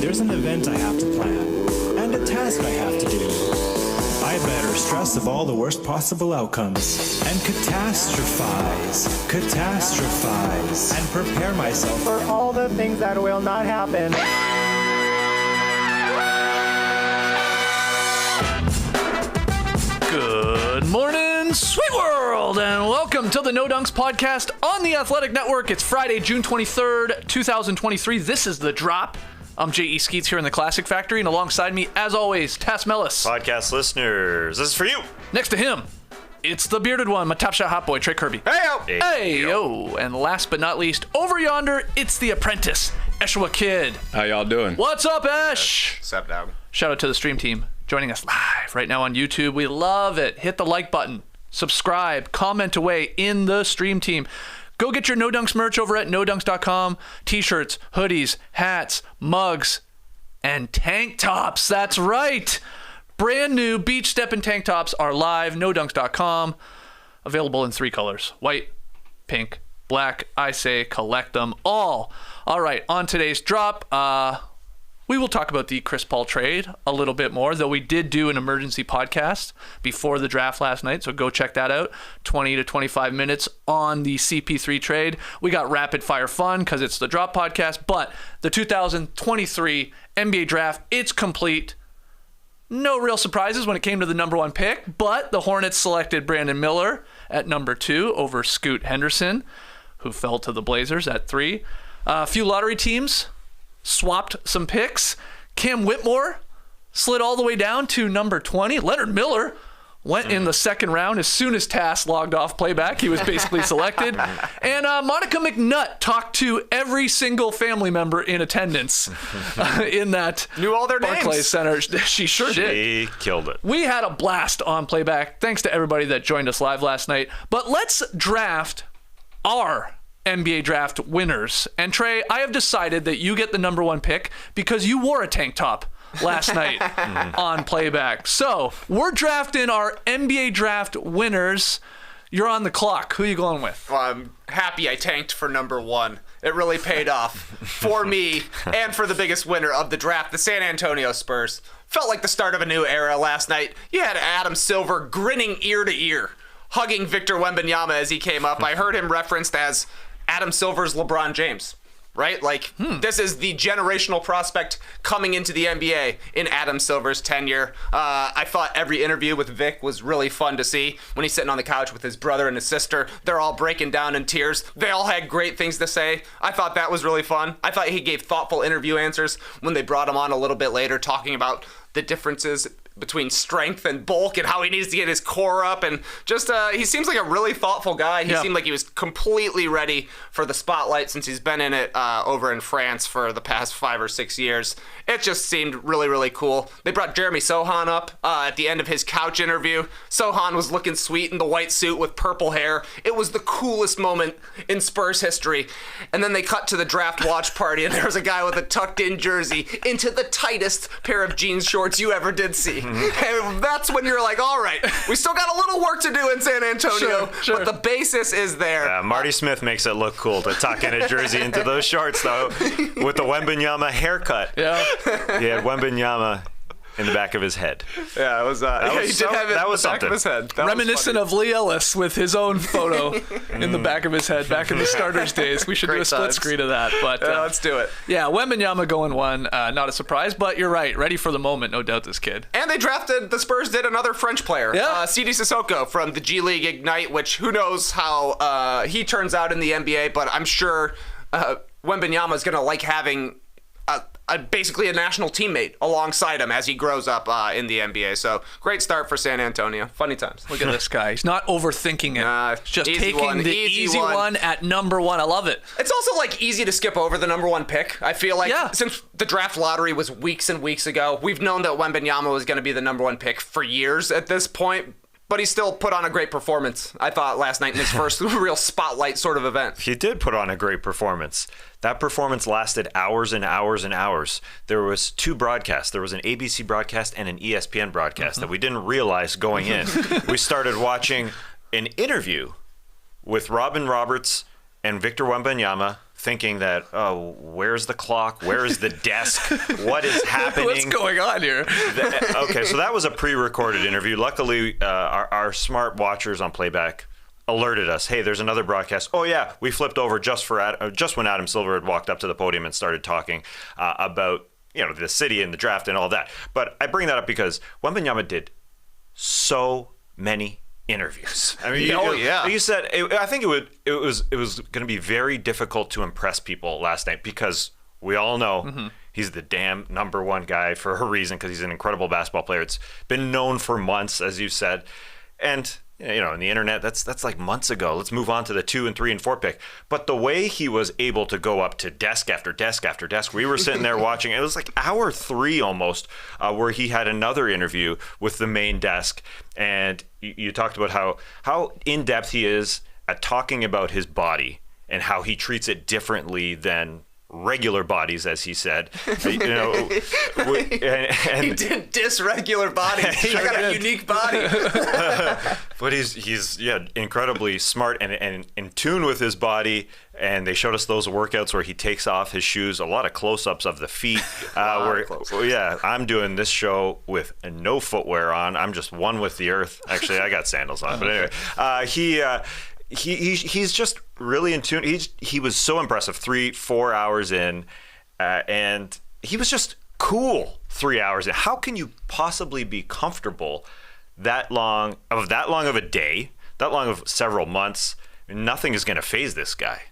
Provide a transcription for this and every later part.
there's an event I have to plan, and a task I have to do. I better stress of all the worst possible outcomes, and catastrophize, and prepare myself for all the things that will not happen. Good morning, sweet world, and welcome to the No Dunks podcast on the Athletic Network. It's Friday, June 23rd, 2023. This is The Drop. I'm J.E. Skeets here in the Classic Factory, and alongside me, as always, Tass Mellis. Podcast listeners, this is for you. Next to him, it's the bearded one, my top shot hot boy, Trey Kirby. Hey-yo. And last but not least, over yonder, it's the apprentice, Eshwa Kid. How y'all doing? What's up, Esh? What's up, dog? Shout out to the stream team joining us live right now on YouTube. We love it. Hit the like button, subscribe, comment away in the stream team. Go get your No Dunks merch over at nodunks.com. T-shirts, hoodies, hats, mugs, and tank tops. That's right. Brand new beach stepping tank tops are live. nodunks.com. Available in 3 colors: white, pink, black. I say collect them all. All right, on today's drop, we will talk about the Chris Paul trade a little bit more, though we did do an emergency podcast before the draft last night, so go check that out. 20 to 25 minutes on the CP3 trade. We got rapid fire fun because it's the Drop podcast, but the 2023 NBA draft, it's complete. No real surprises when it came to the number 1 pick, but the Hornets selected Brandon Miller at number 2 over Scoot Henderson, who fell to the Blazers at 3. A few lottery teams swapped some picks. Cam Whitmore slid all the way down to number 20. Leonard Miller went in the second round as soon as Tass logged off playback. He was basically selected. And Monica McNutt talked to every single family member in attendance in that Knew all their Barclays names. Center. She sure did. She killed it. We had a blast on playback. Thanks to everybody that joined us live last night. But let's draft our NBA draft winners. And Trey, I have decided that you get the number 1 pick because you wore a tank top last night on playback. So we're drafting our NBA draft winners. You're on the clock. Who are you going with? Well, I'm happy I tanked for number 1. It really paid off for me and for the biggest winner of the draft, the San Antonio Spurs. Felt like the start of a new era last night. You had Adam Silver grinning ear to ear, hugging Victor Wembanyama as he came up. I heard him referenced as Adam Silver's LeBron James, right? Like, this is the generational prospect coming into the NBA in Adam Silver's tenure. I thought every interview with Vic was really fun to see. When he's sitting on the couch with his brother and his sister, they're all breaking down in tears. They all had great things to say. I thought that was really fun. I thought he gave thoughtful interview answers when they brought him on a little bit later, talking about the differences between strength and bulk and how he needs to get his core up, and just he seems like a really thoughtful guy. He seemed like he was completely ready for the spotlight since he's been in it over in France for the past 5 or 6 years. It just seemed really, really cool. They brought Jeremy Sohan up at the end of his couch interview. Sohan was looking sweet in the white suit with purple hair. It was the coolest moment in Spurs history. And then they cut to the draft watch party, and there was a guy with a tucked-in jersey into the tightest pair of jeans shorts you ever did see. And that's when you're like, all right, we still got a little work to do in San Antonio, Sure. but the basis is there. Marty Smith makes it look cool to tuck in a jersey into those shorts, though, with the Wembanyama haircut. Yeah. He had Wembanyama in the back of his head. Yeah, it was. He did have it in the back of his head. That Reminiscent of Lee Ellis with his own photo in the back of his head back in the starters days. We should do Great a split times. screen of that. But let's do it. Yeah, Wembanyama going 1. Not a surprise, but you're right. Ready for the moment, no doubt, this kid. And the Spurs did another French player, Yeah. Sidi Sissoko from the G League Ignite, which who knows how he turns out in the NBA, but I'm sure Wembanyama is going to like having basically a national teammate alongside him as he grows up in the NBA. So great start for San Antonio. Funny times. Look at this guy. He's not overthinking it. Just easy taking one, the easy easy one at number 1. I love it. It's also like easy to skip over the number 1 pick. I feel like Yeah. since the draft lottery was weeks and weeks ago, we've known that Wembanyama was going to be the number 1 pick for years at this point. But he still put on a great performance, I thought, last night in his first real spotlight sort of event. He did put on a great performance. That performance lasted hours and hours and hours. There was 2 broadcasts. There was an ABC broadcast and an ESPN broadcast that we didn't realize going in. We started watching an interview with Robin Roberts and Victor Wembanyama thinking that, oh, where's the clock? Where's the desk? What is happening? What's going on here? Okay, so that was a pre-recorded interview. Luckily, our smart watchers on playback alerted us, hey, there's another broadcast. Oh, yeah, we flipped over just when Adam Silver had walked up to the podium and started talking about the city and the draft and all that. But I bring that up because Wembanyama did so many interviews. I mean, you said I think it was going to be very difficult to impress people last night because we all know he's the damn number one guy for a reason because he's an incredible basketball player. It's been known for months, as you said, and in the internet, that's like months ago. Let's move on to the 2 and 3 and 4 pick. But the way he was able to go up to desk after desk after desk, we were sitting there watching. It was like hour 3 almost, where he had another interview with the main desk, and you talked about how in depth he is at talking about his body and how he treats it differently than regular bodies, as he said. He didn't diss regular bodies. I got a unique body. But he's incredibly smart and in tune with his body. And they showed us those workouts where he takes off his shoes, a lot of close-ups of the feet. I'm doing this show with no footwear on. I'm just one with the earth. Actually, I got sandals on. But anyway, he's just really in tune. He was so impressive 3-4 hours in, and he was just cool 3 hours in. How can you possibly be comfortable that long of a day, that long of several months? Nothing is going to faze this guy.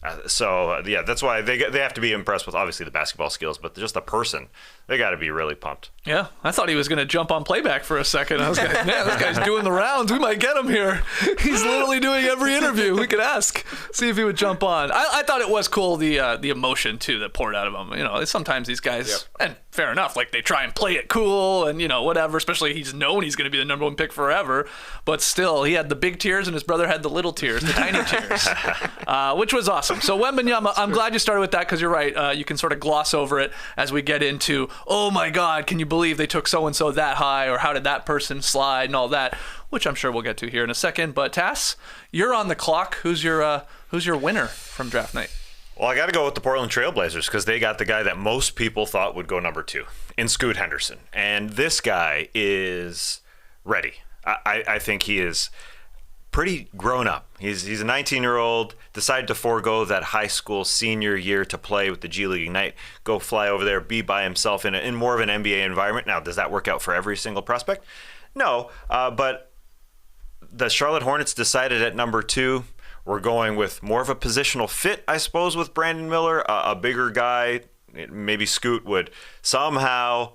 That's why they have to be impressed with obviously the basketball skills, but just the person, they got to be really pumped. Yeah, I thought he was going to jump on playback for a second. I was like, man, this guy's doing the rounds. We might get him here. He's literally doing every interview. We could ask, see if he would jump on. I thought it was cool, the emotion too that poured out of him. Sometimes these guys, and fair enough, like they try and play it cool and whatever. Especially he's known he's going to be the number one pick forever, but still he had the big tears and his brother had the little tears, the tiny tears, which was awesome. So Wembanyama, I'm glad you started with that because you're right. You can sort of gloss over it as we get into, oh my God, can you believe they took so-and-so that high, or how did that person slide and all that, which I'm sure we'll get to here in a second. But Tass, you're on the clock. Who's your winner from draft night? Well, I got to go with the Portland Trailblazers because they got the guy that most people thought would go number 2 in Scoot Henderson. And this guy is ready. I think he is pretty grown up. He's a 19-year-old, decided to forego that high school senior year to play with the G League Ignite, go fly over there, be by himself in more of an NBA environment. Now, does that work out for every single prospect? No, but the Charlotte Hornets decided at number 2, we're going with more of a positional fit, I suppose, with Brandon Miller, a bigger guy. Maybe Scoot would somehow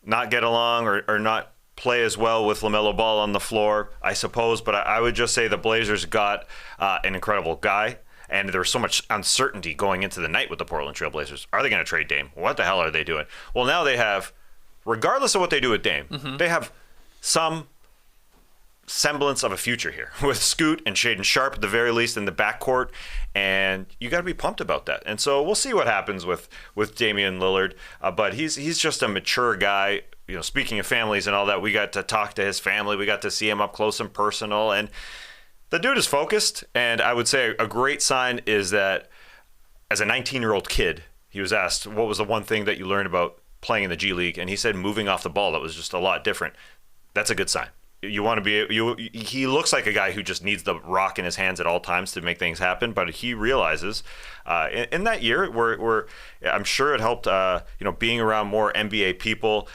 not get along or not play as well with LaMelo Ball on the floor, I suppose. But I would just say the Blazers got an incredible guy, and there was so much uncertainty going into the night with the Portland Trail Blazers. Are they going to trade Dame? What the hell are they doing? Well, now they have, regardless of what they do with Dame, they have some semblance of a future here with Scoot and Shaden Sharp at the very least in the backcourt, and you got to be pumped about that. And so we'll see what happens with Damian Lillard, but he's just a mature guy. Speaking of families and all that, we got to talk to his family. We got to see him up close and personal, and the dude is focused. And I would say a great sign is that as a 19-year-old kid, he was asked, what was the one thing that you learned about playing in the G League? And he said moving off the ball, that was just a lot different. That's a good sign. You want to be, he looks like a guy who just needs the rock in his hands at all times to make things happen, but he realizes in that year where I'm sure it helped, being around more NBA people,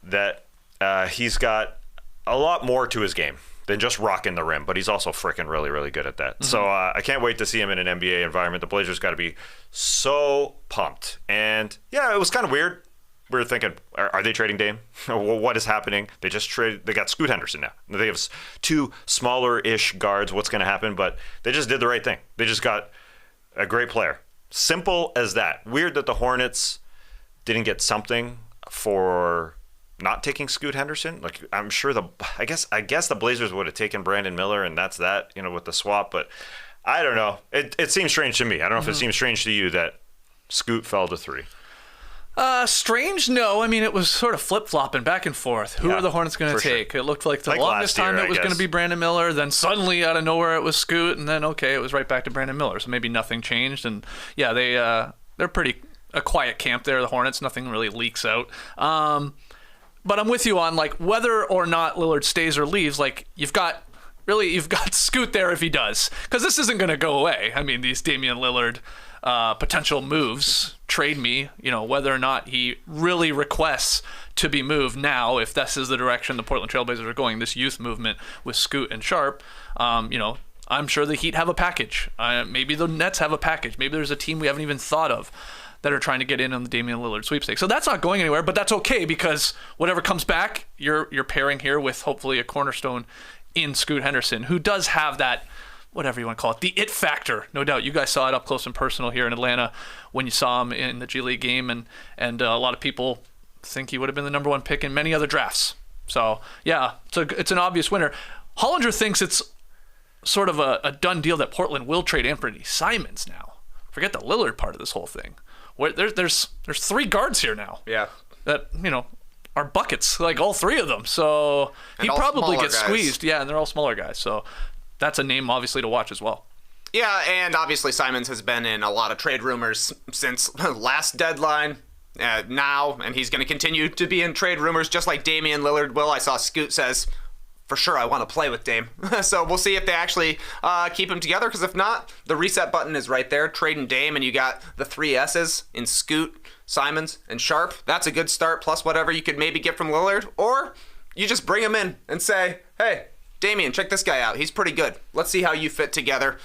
that he's got a lot more to his game than just rocking the rim, but he's also freaking really, really good at that. Mm-hmm. So I can't wait to see him in an NBA environment. The Blazers got to be so pumped. And yeah, it was kind of weird. We were thinking, are they trading Dame? Well, what is happening? They just traded. They got Scoot Henderson now. They have 2 smaller-ish guards. What's going to happen? But they just did the right thing. They just got a great player. Simple as that. Weird that the Hornets didn't get something for not taking Scoot Henderson. Like, I'm sure I guess the Blazers would have taken Brandon Miller, and that's that. With the swap. But I don't know. It seems strange to me. I don't know if it seems strange to you that Scoot fell to 3. Strange, no. I mean, it was sort of flip-flopping back and forth. Who are the Hornets going to take? Sure. It looked like the longest time it was going to be Brandon Miller. Then suddenly, out of nowhere, it was Scoot. And then, okay, it was right back to Brandon Miller. So maybe nothing changed. And, yeah, they're pretty a quiet camp there, the Hornets. Nothing really leaks out. But I'm with you on, like, whether or not Lillard stays or leaves, like, you've got Scoot there if he does. Because this isn't going to go away. I mean, these Damian Lillard potential moves, trade me, whether or not he really requests to be moved now, if this is the direction the Portland Trailblazers are going, this youth movement with Scoot and Sharp, I'm sure the Heat have a package. Maybe the Nets have a package. Maybe there's a team we haven't even thought of that are trying to get in on the Damian Lillard sweepstakes. So that's not going anywhere, but that's okay because whatever comes back, you're pairing here with hopefully a cornerstone in Scoot Henderson, who does have that, whatever you want to call it, the it factor, no doubt. You guys saw it up close and personal here in Atlanta when you saw him in the G League game, and a lot of people think he would have been the number one pick in many other drafts. So, yeah, it's an obvious winner. Hollinger thinks it's sort of a done deal that Portland will trade Anthony Simons now. Forget the Lillard part of this whole thing. There's three guards here now. Yeah. That, are buckets, like all three of them. So he probably gets squeezed. Yeah, and they're all smaller guys. So that's a name obviously to watch as well. Yeah, and obviously Simons has been in a lot of trade rumors since last deadline now, and he's going to continue to be in trade rumors just like Damian Lillard will. I saw Scoot says, for sure I want to play with Dame. So we'll see if they actually keep him together, because if not, the reset button is right there, trading Dame, and you got the 3 S's in Scoot, Simons, and Sharp. That's a good start, plus whatever you could maybe get from Lillard. Or you just bring him in and say, hey, Damian, check this guy out. He's pretty good. Let's see how you fit together.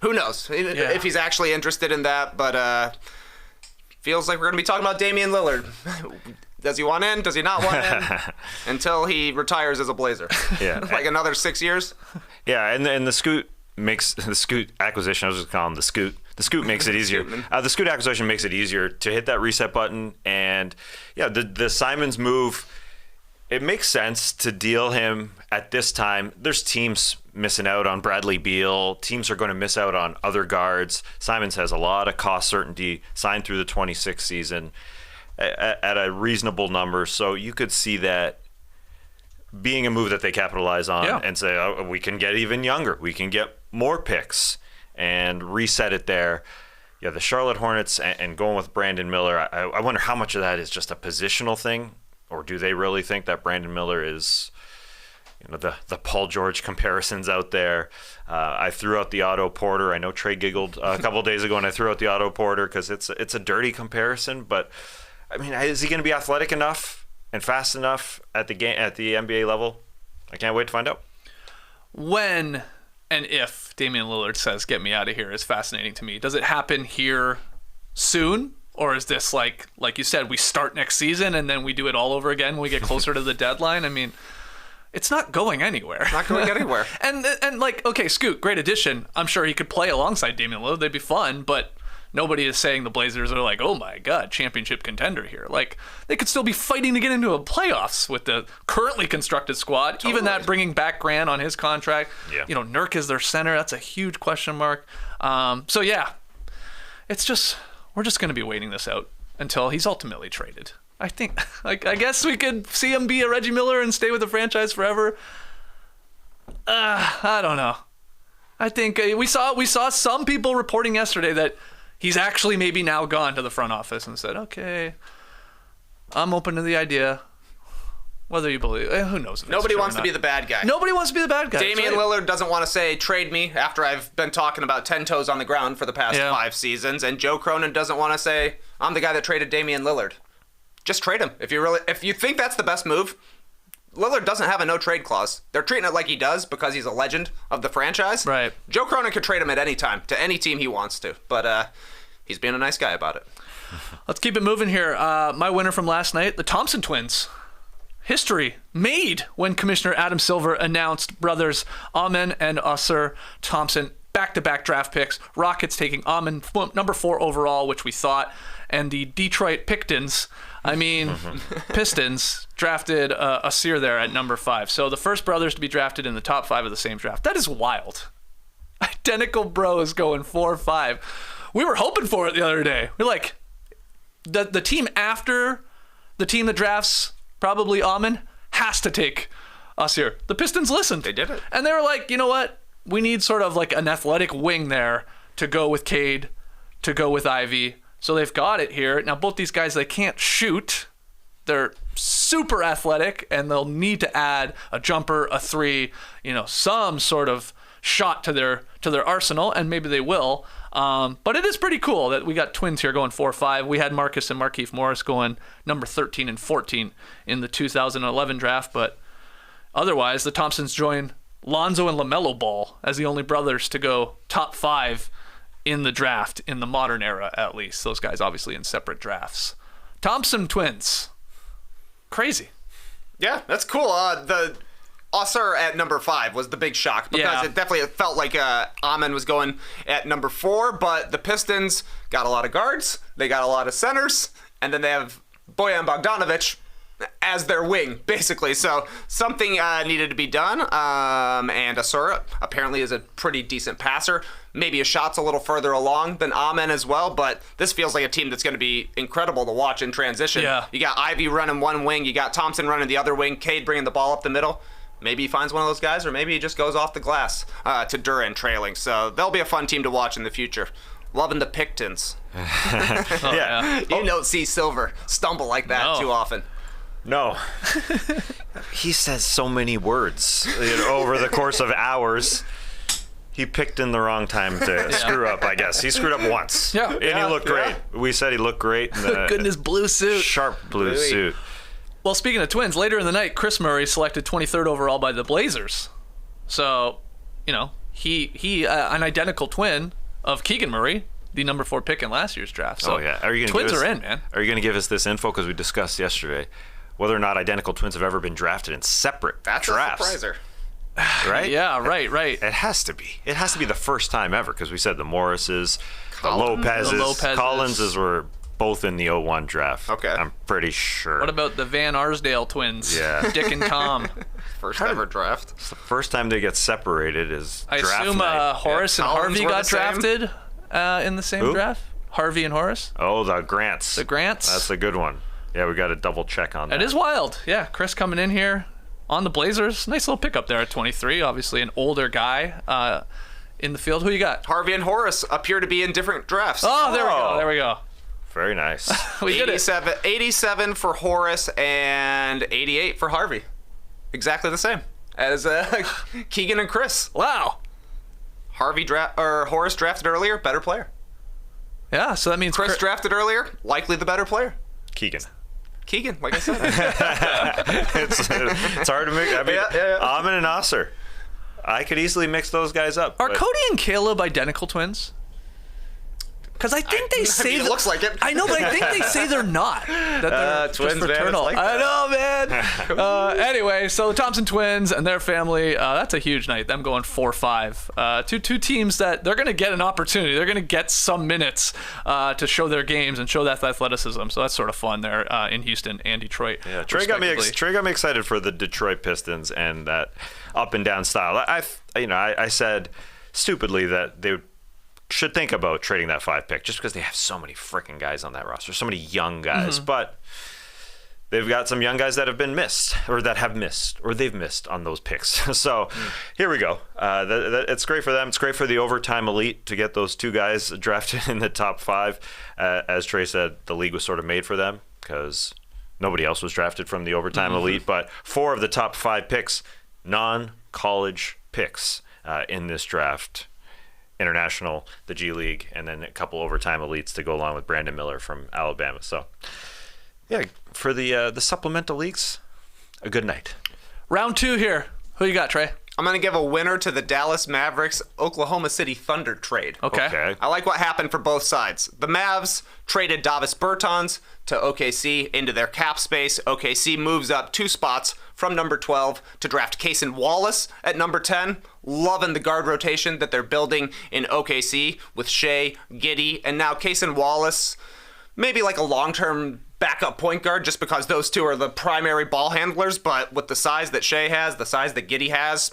Who knows if he's actually interested in that, but feels like we're going to be talking about Damian Lillard. Does he want in? Does he not want in? Until he retires as a Blazer. Yeah. Like another 6 years. Yeah, and the Scoot acquisition, I was just calling him the Scoot. The Scoot makes it easier. The Scoot acquisition makes it easier to hit that reset button. And, yeah, the Simons move, it makes sense to deal him at this time. There's teams missing out on Bradley Beal. Teams are going to miss out on other guards. Simons has a lot of cost certainty, signed through the 26th season at a reasonable number. So you could see that being a move that they capitalize on and say, oh, we can get even younger. We can get more picks and reset it there. Yeah, the Charlotte Hornets and going with Brandon Miller, I wonder how much of that is just a positional thing, or do they really think that Brandon Miller is, the Paul George comparisons out there? I threw out the Otto Porter. I know Trey giggled a couple days ago, and I threw out the Otto Porter because it's a dirty comparison. But I mean, is he going to be athletic enough and fast enough at the NBA level? I can't wait to find out. When and if Damian Lillard says, get me out of here, is fascinating to me. Does it happen here soon? Or is this like you said, we start next season and then we do it all over again when we get closer to the deadline? I mean, it's not going anywhere. It's not going anywhere. and okay, Scoot, great addition. I'm sure he could play alongside Damian Lillard. They'd be fun, but nobody is saying the Blazers are like, oh my God, championship contender here. Like, they could still be fighting to get into a playoffs with the currently constructed squad. Totally. Even that bringing back Grant on his contract. Yeah. Nurk is their center. That's a huge question mark. So yeah, it's just, we're just going to be waiting this out until he's ultimately traded. I think, I guess we could see him be a Reggie Miller and stay with the franchise forever. I don't know. I think we saw some people reporting yesterday that he's actually maybe now gone to the front office and said, okay, I'm open to the idea. Whether you believe, who knows? Nobody wants to be the bad guy. Nobody wants to be the bad guy. Damian Lillard doesn't want to say, trade me, after I've been talking about 10 toes on the ground for the past 5 seasons. And Joe Cronin doesn't want to say, I'm the guy that traded Damian Lillard. Just trade him. If you think that's the best move, Lillard doesn't have a no-trade clause. They're treating it like he does because he's a legend of the franchise. Right. Joe Cronin could trade him at any time to any team he wants to. But he's being a nice guy about it. Let's keep it moving here. My winner from last night, the Thompson twins. History made when Commissioner Adam Silver announced brothers Amen and Usher Thompson back-to-back draft picks. Rockets taking Amen number 4 overall, which we thought, and the Detroit Pistons drafted Asir there at number 5. So the first brothers to be drafted in the top 5 of the same draft. That is wild. Identical bros going 4-5. We were hoping for it the other day. We're like, the team after the team that drafts probably Amon has to take us here. The Pistons listened. They did it. And they were like, you know what? We need sort of like an athletic wing there to go with Cade, to go with Ivy. So they've got it here. Now, both these guys, they can't shoot. They're super athletic, and they'll need to add a jumper, a three, some sort of shot to their arsenal, and maybe they will. But it is pretty cool that we got twins here going 4-5. We had Marcus and Markieff Morris going number 13 and 14 in the 2011 draft, but otherwise, the Thompsons join Lonzo and LaMelo Ball as the only brothers to go top 5 in the draft in the modern era, at least. Those guys obviously in separate drafts. Thompson twins. Crazy. Yeah, that's cool. The Ausar at number 5 was the big shock because it definitely felt like Amon was going at number 4, but the Pistons got a lot of guards, they got a lot of centers, and then they have Bojan Bogdanovic as their wing, basically. So something needed to be done, and Asura apparently is a pretty decent passer. Maybe his shot's a little further along than Amon as well, but this feels like a team that's going to be incredible to watch in transition. Yeah. You got Ivy running one wing, you got Thompson running the other wing, Cade bringing the ball up the middle. Maybe he finds one of those guys, or maybe he just goes off the glass to Duran trailing. So they'll be a fun team to watch in the future. Loving the Pictons. Yeah. You don't see Silver stumble like that too often. No. He says so many words over the course of hours. He picked in the wrong time to screw up, I guess. He screwed up once. Yeah. And he looked great. We said he looked great in the Good in his blue suit. sharp blue suit. Well, speaking of twins, later in the night, Chris Murray selected 23rd overall by the Blazers. So, he an identical twin of Keegan Murray, the number 4 pick in last year's draft. So twins are in, man. Are you going to give us this info? Because we discussed yesterday whether or not identical twins have ever been drafted in separate drafts. That's a surpriser. Right? Yeah, right. It has to be. It has to be the first time ever, because we said the Morrises, the Collins. Lopezes, Collinses were both in the 01 draft. Okay. I'm pretty sure. What about the Van Arsdale twins? Yeah. Dick and Tom. First ever draft. It's the first time they get separated is I draft assume night. Horace and Collins Harvey were got the same? drafted in the same Who? draft. Harvey and Horace. Oh, the Grants. The Grants. That's a good one. Yeah, we got to double check on that. It is wild. Yeah, Chris coming in here on the Blazers. Nice little pickup there at 23. Obviously an older guy in the field. Who you got? Harvey and Horace appear to be in different drafts. Oh, there we go. Very nice. We did it. 87 for Horace and 88 for Harvey. Exactly the same as Keegan and Chris. Wow. Horace drafted earlier, better player. Yeah, so that means Chris drafted earlier, likely the better player. Keegan. Keegan, like I said. It's hard to mix. I mean, Yeah. Amon and Nasser. I could easily mix those guys up. Are but Cody and Caleb identical twins? Because I think they say it looks like it. I know, but I think they say they're not. That they're twins, just man, it's fraternal. like I know, man. Anyway, so the Thompson twins and their family, that's a huge night. Them going 4-5. Two teams that they're going to get an opportunity. They're going to get some minutes to show their games and show that athleticism. So that's sort of fun there in Houston and Detroit. Yeah, Trey got me excited for the Detroit Pistons and that up and down style. I said stupidly that they should think about trading that 5 pick just because they have so many freaking guys on that roster, so many young guys. But they've got some young guys that have been missed, or that have missed, or they've missed on those picks. So here we go. It's great for them. It's great for the overtime elite to get those 2 guys drafted in the top 5. As Trey said, the league was sort of made for them because nobody else was drafted from the overtime elite. But 4 of the top 5 picks, non-college picks in this draft. International, the G League, and then a couple overtime elites to go along with Brandon Miller from Alabama. So, yeah, for the supplemental leagues, a good night. Round 2 here. Who you got, Trey? I'm going to give a winner to the Dallas Mavericks Oklahoma City Thunder trade. Okay. I like what happened for both sides. The Mavs traded Davis Bertans to OKC into their cap space. OKC moves up 2 spots from number 12 to draft Cason Wallace at number 10. Loving the guard rotation that they're building in OKC with Shea, Giddey, and now Cason Wallace. Maybe like a long-term backup point guard just because those 2 are the primary ball handlers, but with the size that Shea has, the size that Giddey has,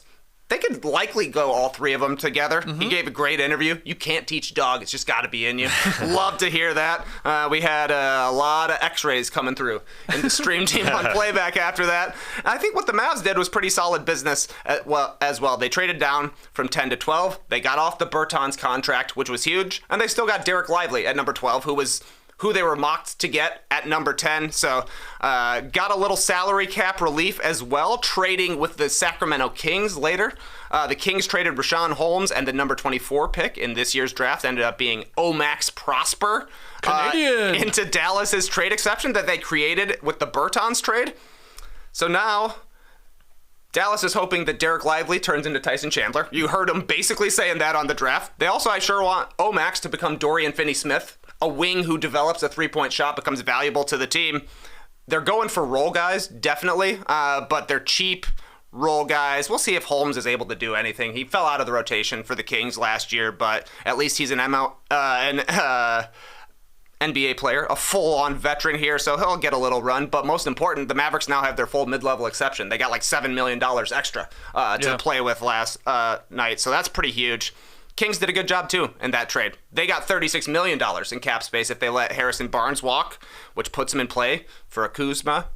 they could likely go all three of them together. He gave a great interview. You can't teach dog. It's just got to be in you. Love to hear that. We had a lot of x-rays coming through in the stream team on playback after that. I think what the Mavs did was pretty solid business as well. They traded down from 10 to 12. They got off the Bertans contract, which was huge. And they still got Derek Lively at number 12, who they were mocked to get at number 10. So got a little salary cap relief as well, trading with the Sacramento Kings later. The Kings traded Rashawn Holmes, and the number 24 pick in this year's draft ended up being Omax Prosper into Dallas's trade exception that they created with the Bertans trade. So now Dallas is hoping that Derek Lively turns into Tyson Chandler. You heard him basically saying that on the draft. They also, I sure want Omax to become Dorian Finney-Smith, a wing who develops a three-point shot, becomes valuable to the team. They're going for role guys, definitely, but they're cheap role guys. We'll see if Holmes is able to do anything. He fell out of the rotation for the Kings last year, but at least he's an NBA player, a full-on veteran here, so he'll get a little run. But most important, the Mavericks now have their full mid-level exception. They got like $7 million extra to play with last night, so that's pretty huge. Kings did a good job, too, in that trade. They got $36 million in cap space if they let Harrison Barnes walk, which puts them in play for a Kuzma,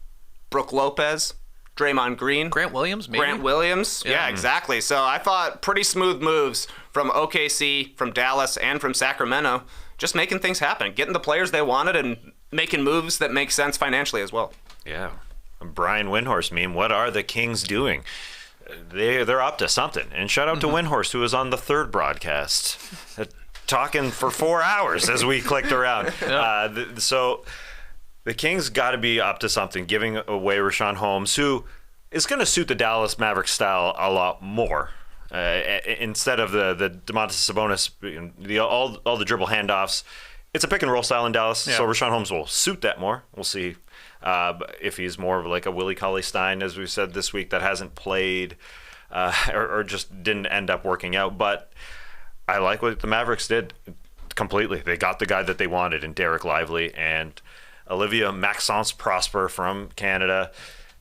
Brook Lopez, Draymond Green. Grant Williams, maybe? Grant Williams. Yeah, exactly. So I thought pretty smooth moves from OKC, from Dallas, and from Sacramento. Just making things happen, getting the players they wanted and making moves that make sense financially as well. Yeah. Brian Windhorst meme, what are the Kings doing? They're up to something. And shout out to Windhorst, who was on the third broadcast, talking for 4 hours as we clicked around. So the Kings got to be up to something, giving away Rashawn Holmes, who is going to suit the Dallas Mavericks style a lot more. Instead of the Domantas Sabonis, all the dribble handoffs, it's a pick and roll style in Dallas. So Rashawn Holmes will suit that more. We'll see if he's more of like a Willie Cauley-Stein, as we said this week, that hasn't played or just didn't end up working out. But I like what the Mavericks did completely. They got the guy that they wanted in Derek Lively and Olivia Maxence Prosper from Canada.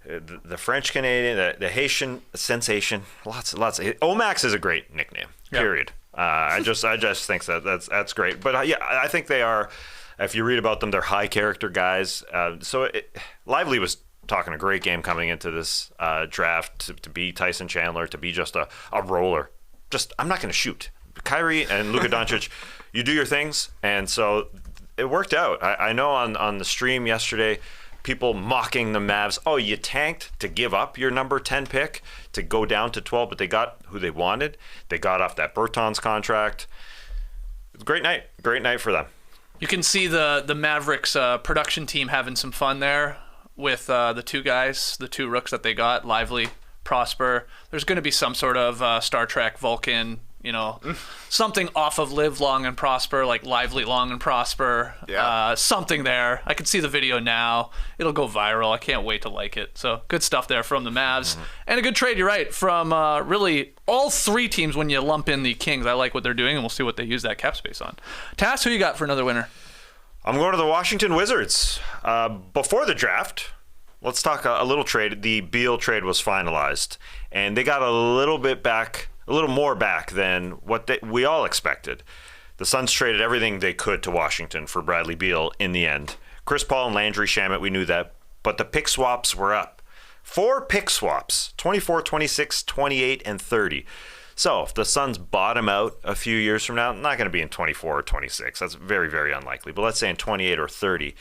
The French Canadian, the Haitian sensation, lots. Omax is a great nickname. Period. I just think that's great. But I think they are. If you read about them, they're high character guys. Lively was talking a great game coming into this draft to be Tyson Chandler, to be just a roller. I'm not going to shoot. Kyrie and Luka Doncic, you do your things, and so it worked out. I know on the stream yesterday, people mocking the Mavs. Oh, you tanked to give up your number 10 pick to go down to 12, but they got who they wanted. They got off that Bertans contract. Great night for them. You can see the Mavericks production team having some fun there with the two guys, the two rooks that they got, Lively, Prosper. There's going to be some sort of Star Trek Vulcan, something off of Live Long and Prosper, like Lively Long and Prosper. Something there. I can see the video now. It'll go viral. I can't wait to like it. So good stuff there from the Mavs. And a good trade, you're right, from really all three teams when you lump in the Kings. I like what they're doing, and we'll see what they use that cap space on. Tass, who you got for another winner? I'm going to the Washington Wizards. Before the draft, let's talk a little trade. The Beal trade was finalized, and they got a little more back than what we all expected. The Suns traded everything they could to Washington for Bradley Beal in the end. Chris Paul and Landry Shamet, we knew that, but the pick swaps were up. 4 pick swaps, 24, 26, 28, and 30. So if the Suns bottom out a few years from now, not going to be in 24 or 26. That's very, very unlikely. But let's say in 28 or 30,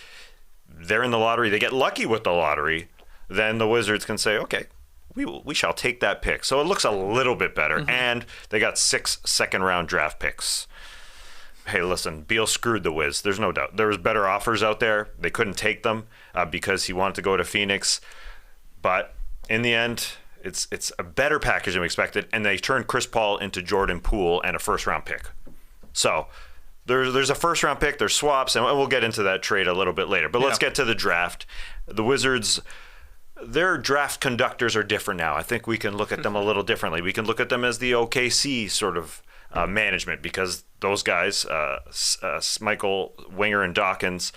they're in the lottery. They get lucky with the lottery. Then the Wizards can say, okay, we shall take that pick. So it looks a little bit better. And they got 6 second-round draft picks. Hey, listen, Beal screwed the Wiz. There's no doubt. There was better offers out there. They couldn't take them because he wanted to go to Phoenix. But in the end, it's a better package than we expected. And they turned Chris Paul into Jordan Poole and a first-round pick. So there's a first-round pick. There's swaps. And we'll get into that trade a little bit later. But let's get to the draft. The Wizards, their draft conductors are different now. I think we can look at them a little differently. We can look at them as the OKC sort of management, because those guys, Michael, Winger, and Dawkins,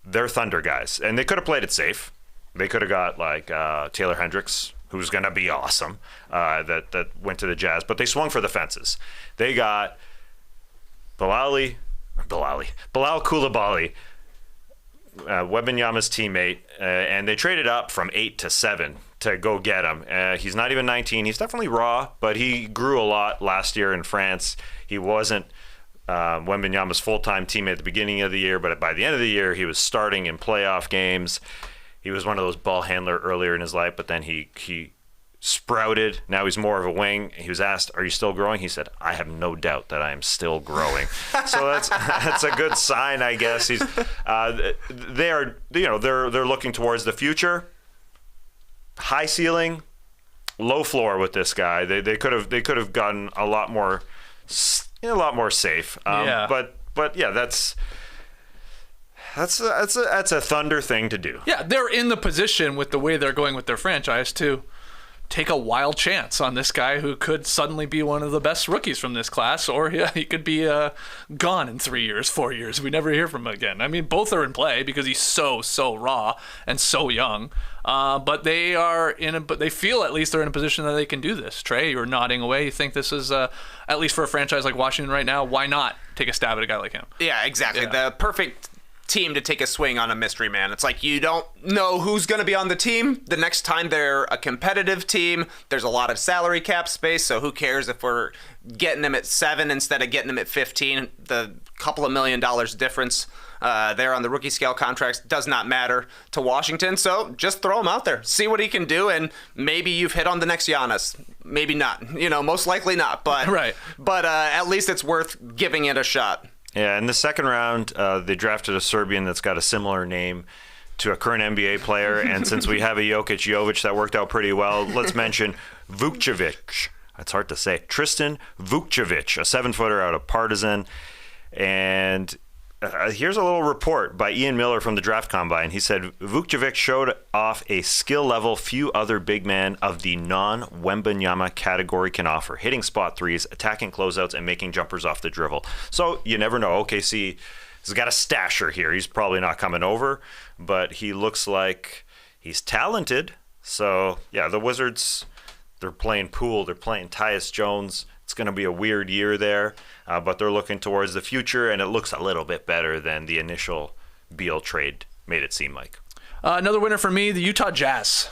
they're Thunder guys. And they could have played it safe. They could have got like Taylor Hendricks who's going to be awesome, that went to the Jazz, but they swung for the fences. They got Bilal Coulibaly, Wembanyama's teammate, and they traded up from 8 to 7 to go get him. He's not even 19. He's definitely raw, but he grew a lot last year in France. He wasn't Wembanyama's full-time teammate at the beginning of the year, but by the end of the year, he was starting in playoff games. He was one of those ball handler earlier in his life, but then he sprouted. Now he's more of a wing. He was asked, "Are you still growing?" He said, "I have no doubt that I am still growing." So that's a good sign, I guess. He's they're looking towards the future. High ceiling, low floor with this guy. They could have gotten a lot more safe. But yeah, that's a Thunder thing to do. Yeah, they're in the position with the way they're going with their franchise to take a wild chance on this guy who could suddenly be one of the best rookies from this class, or he could be gone in 3 years, 4 years. We never hear from him again. I mean, both are in play because he's so raw and so young. But they feel at least they're in a position that they can do this. Trey, you're nodding away. You think this is, at least for a franchise like Washington right now, why not take a stab at a guy like him? Yeah, exactly. Yeah. The perfect team to take a swing on a mystery man. It's like you don't know who's going to be on the team. The next time they're a competitive team, there's a lot of salary cap space, so who cares if we're getting them at 7 instead of getting them at 15. The couple of $1 million difference there on the rookie scale contracts does not matter to Washington, so just throw him out there. See what he can do, and maybe you've hit on the next Giannis. Maybe not. Most likely not, but right. But at least it's worth giving it a shot. Yeah, in the second round, they drafted a Serbian that's got a similar name to a current NBA player. And since we have a Jokic that worked out pretty well, let's mention Vukcevic. That's hard to say. Tristan Vukcevic, a 7-footer out of Partizan. And here's a little report by Ian Miller from the Draft Combine. He said, Vukcevic showed off a skill level few other big men of the non-Wembanyama category can offer, hitting spot threes, attacking closeouts, and making jumpers off the dribble. So you never know. OKC has got a stasher here. He's probably not coming over, but he looks like he's talented. So, yeah, the Wizards, they're playing Poole. They're playing Tyus Jones. It's going to be a weird year there, but they're looking towards the future, and it looks a little bit better than the initial Beal trade made it seem like. Another winner for me, the Utah Jazz.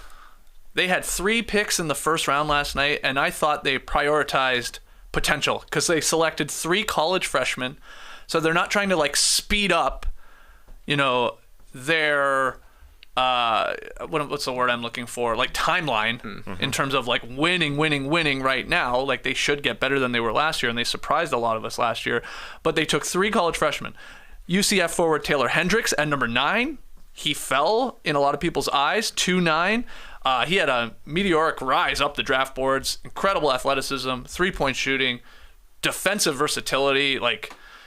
They had 3 picks in the first round last night, and I thought they prioritized potential because they selected 3 college freshmen. So they're not trying to speed up, their what's the word I'm looking for? Timeline in terms of winning right now. They should get better than they were last year, and they surprised a lot of us last year. But they took 3 college freshmen. UCF forward Taylor Hendricks at number 9. He fell in a lot of people's eyes, 2'9". He had a meteoric rise up the draft boards, incredible athleticism, 3-point shooting, defensive versatility.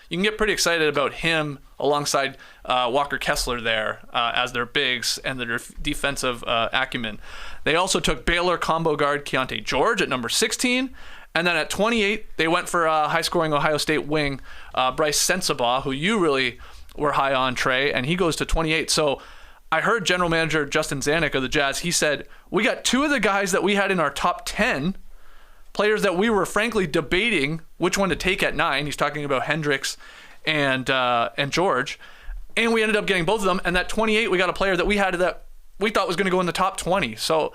You can get pretty excited about him alongside Walker Kessler there as their bigs and their defensive acumen. They also took Baylor combo guard Keontae George at number 16. And then at 28, they went for high-scoring Ohio State wing Bryce Sensabaugh, who you really were high on, Trey, and he goes to 28. So I heard general manager Justin Zanuck of the Jazz. He said, we got 2 of the guys that we had in our top 10, players that we were frankly debating which one to take at 9. He's talking about Hendricks and George. And we ended up getting both of them. And that 28, we got a player that we had that we thought was going to go in the top 20. So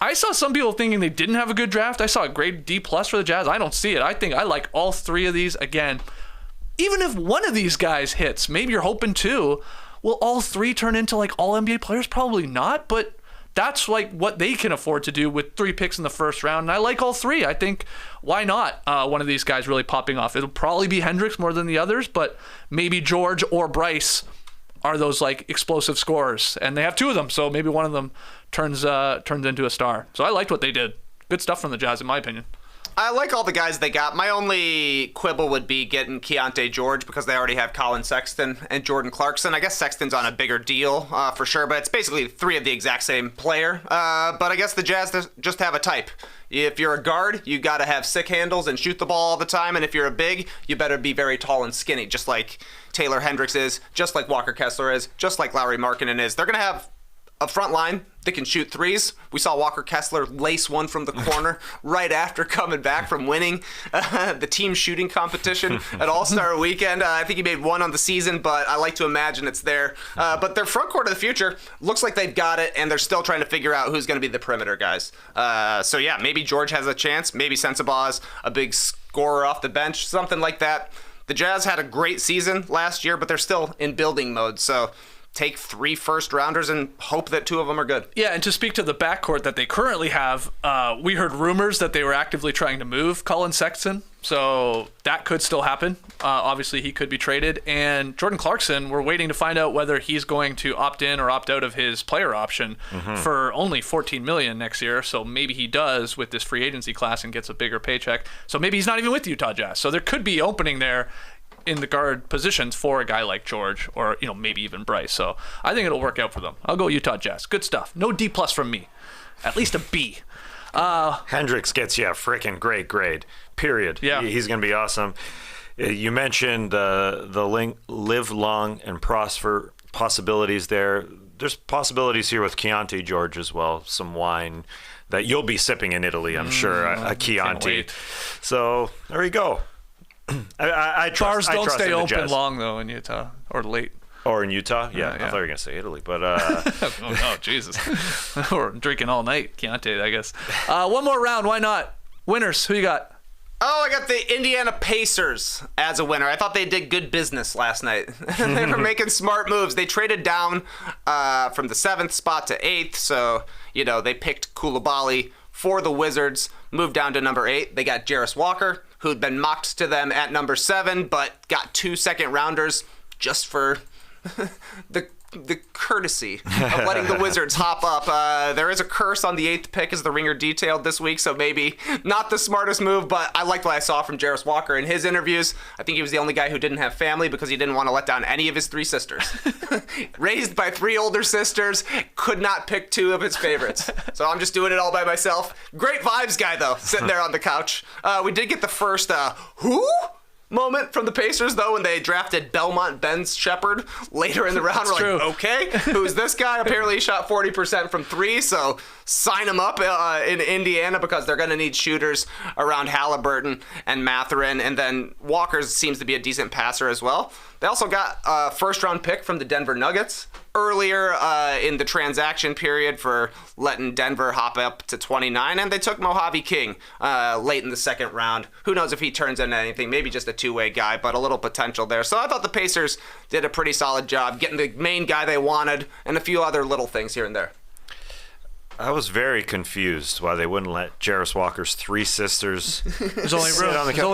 I saw some people thinking they didn't have a good draft. I saw a grade D+ for the Jazz. I don't see it. I think I like all 3 of these. Again, even if one of these guys hits, maybe you're hoping 2. Will all 3 turn into all NBA players? Probably not, but that's what they can afford to do with 3 picks in the first round. And I like all 3. I think why not one of these guys really popping off? It'll probably be Hendricks more than the others, but maybe George or Bryce are those explosive scorers, and they have 2 of them, so maybe one of them turns into a star. So I liked what they did. Good stuff from the Jazz, in my opinion. I like all the guys they got. My only quibble would be getting Keontae George because they already have Colin Sexton and Jordan Clarkson. I guess Sexton's on a bigger deal for sure, but it's basically 3 of the exact same player. But I guess the Jazz just have a type. If you're a guard, you got to have sick handles and shoot the ball all the time. And if you're a big, you better be very tall and skinny, just like Taylor Hendricks is, just like Walker Kessler is, just like Lauri Markkanen is. They're going to have a front line that can shoot threes. We saw Walker Kessler lace one from the corner right after coming back from winning the team shooting competition at All-Star Weekend. I think he made one on the season, but I like to imagine it's there. But their front court of the future looks like they've got it, and they're still trying to figure out who's going to be the perimeter guys. So yeah, maybe George has a chance. Maybe Sensabaugh, a big scorer off the bench, something like that. The Jazz had a great season last year, but they're still in building mode. So take 3 first-rounders and hope that 2 of them are good. Yeah, and to speak to the backcourt that they currently have, we heard rumors that they were actively trying to move Colin Sexton, so that could still happen. Obviously, he could be traded. And Jordan Clarkson, we're waiting to find out whether he's going to opt in or opt out of his player option for only $14 million next year. So maybe he does with this free agency class and gets a bigger paycheck. So maybe he's not even with the Utah Jazz. So there could be opening there in the guard positions for a guy like George or, maybe even Bryce. So I think it'll work out for them. I'll go Utah Jazz. Good stuff. No D+ from me. At least a B. Hendricks gets you a freaking great grade, period. Yeah. He's going to be awesome. You mentioned the live long and prosper possibilities there. There's possibilities here with Chianti George as well. Some wine that you'll be sipping in Italy, I'm sure. A Chianti. So there you go. I Bars trust, don't stay in the open Jazz. long, though, in Utah. Or late. Or in Utah? Yeah, Yeah. I thought you were going to say Italy. But Oh, no, Jesus. We're drinking all night. Chianti, I guess. One more round. Why not? Winners. Who you got? Oh, I got the Indiana Pacers as a winner. I thought they did good business last night. They were making smart moves. They traded down from the 7th spot to 8th. So, they picked Koulibaly for the Wizards, moved down to number 8. They got Jarris Walker, who'd been mocked to them at number 7, but got 2 second-rounders just for the courtesy of letting the Wizards hop up. There is a curse on the 8th pick, as the Ringer detailed this week, so maybe not the smartest move, but I liked what I saw from Jarris Walker in his interviews. I think he was the only guy who didn't have family because he didn't want to let down any of his 3 sisters. Raised by 3 older sisters, could not pick 2 of his favorites. So I'm just doing it all by myself. Great vibes guy, though, sitting there on the couch. We did get the first, who? Moment from the Pacers, though, when they drafted Belmont Ben Shepherd later in the round. We're like, okay, who's this guy? Apparently he shot 40% from 3, so sign him up in Indiana because they're going to need shooters around Halliburton and Mathurin, and then Walker seems to be a decent passer as well. They also got a first-round pick from the Denver Nuggets earlier in the transaction period for letting Denver hop up to 29, and they took Mojave King late in the 2nd round. Who knows if he turns into anything, maybe just a two-way guy, but a little potential there. So I thought the Pacers did a pretty solid job getting the main guy they wanted and a few other little things here and there. I was very confused why they wouldn't let Jarris Walker's 3 sisters. There's only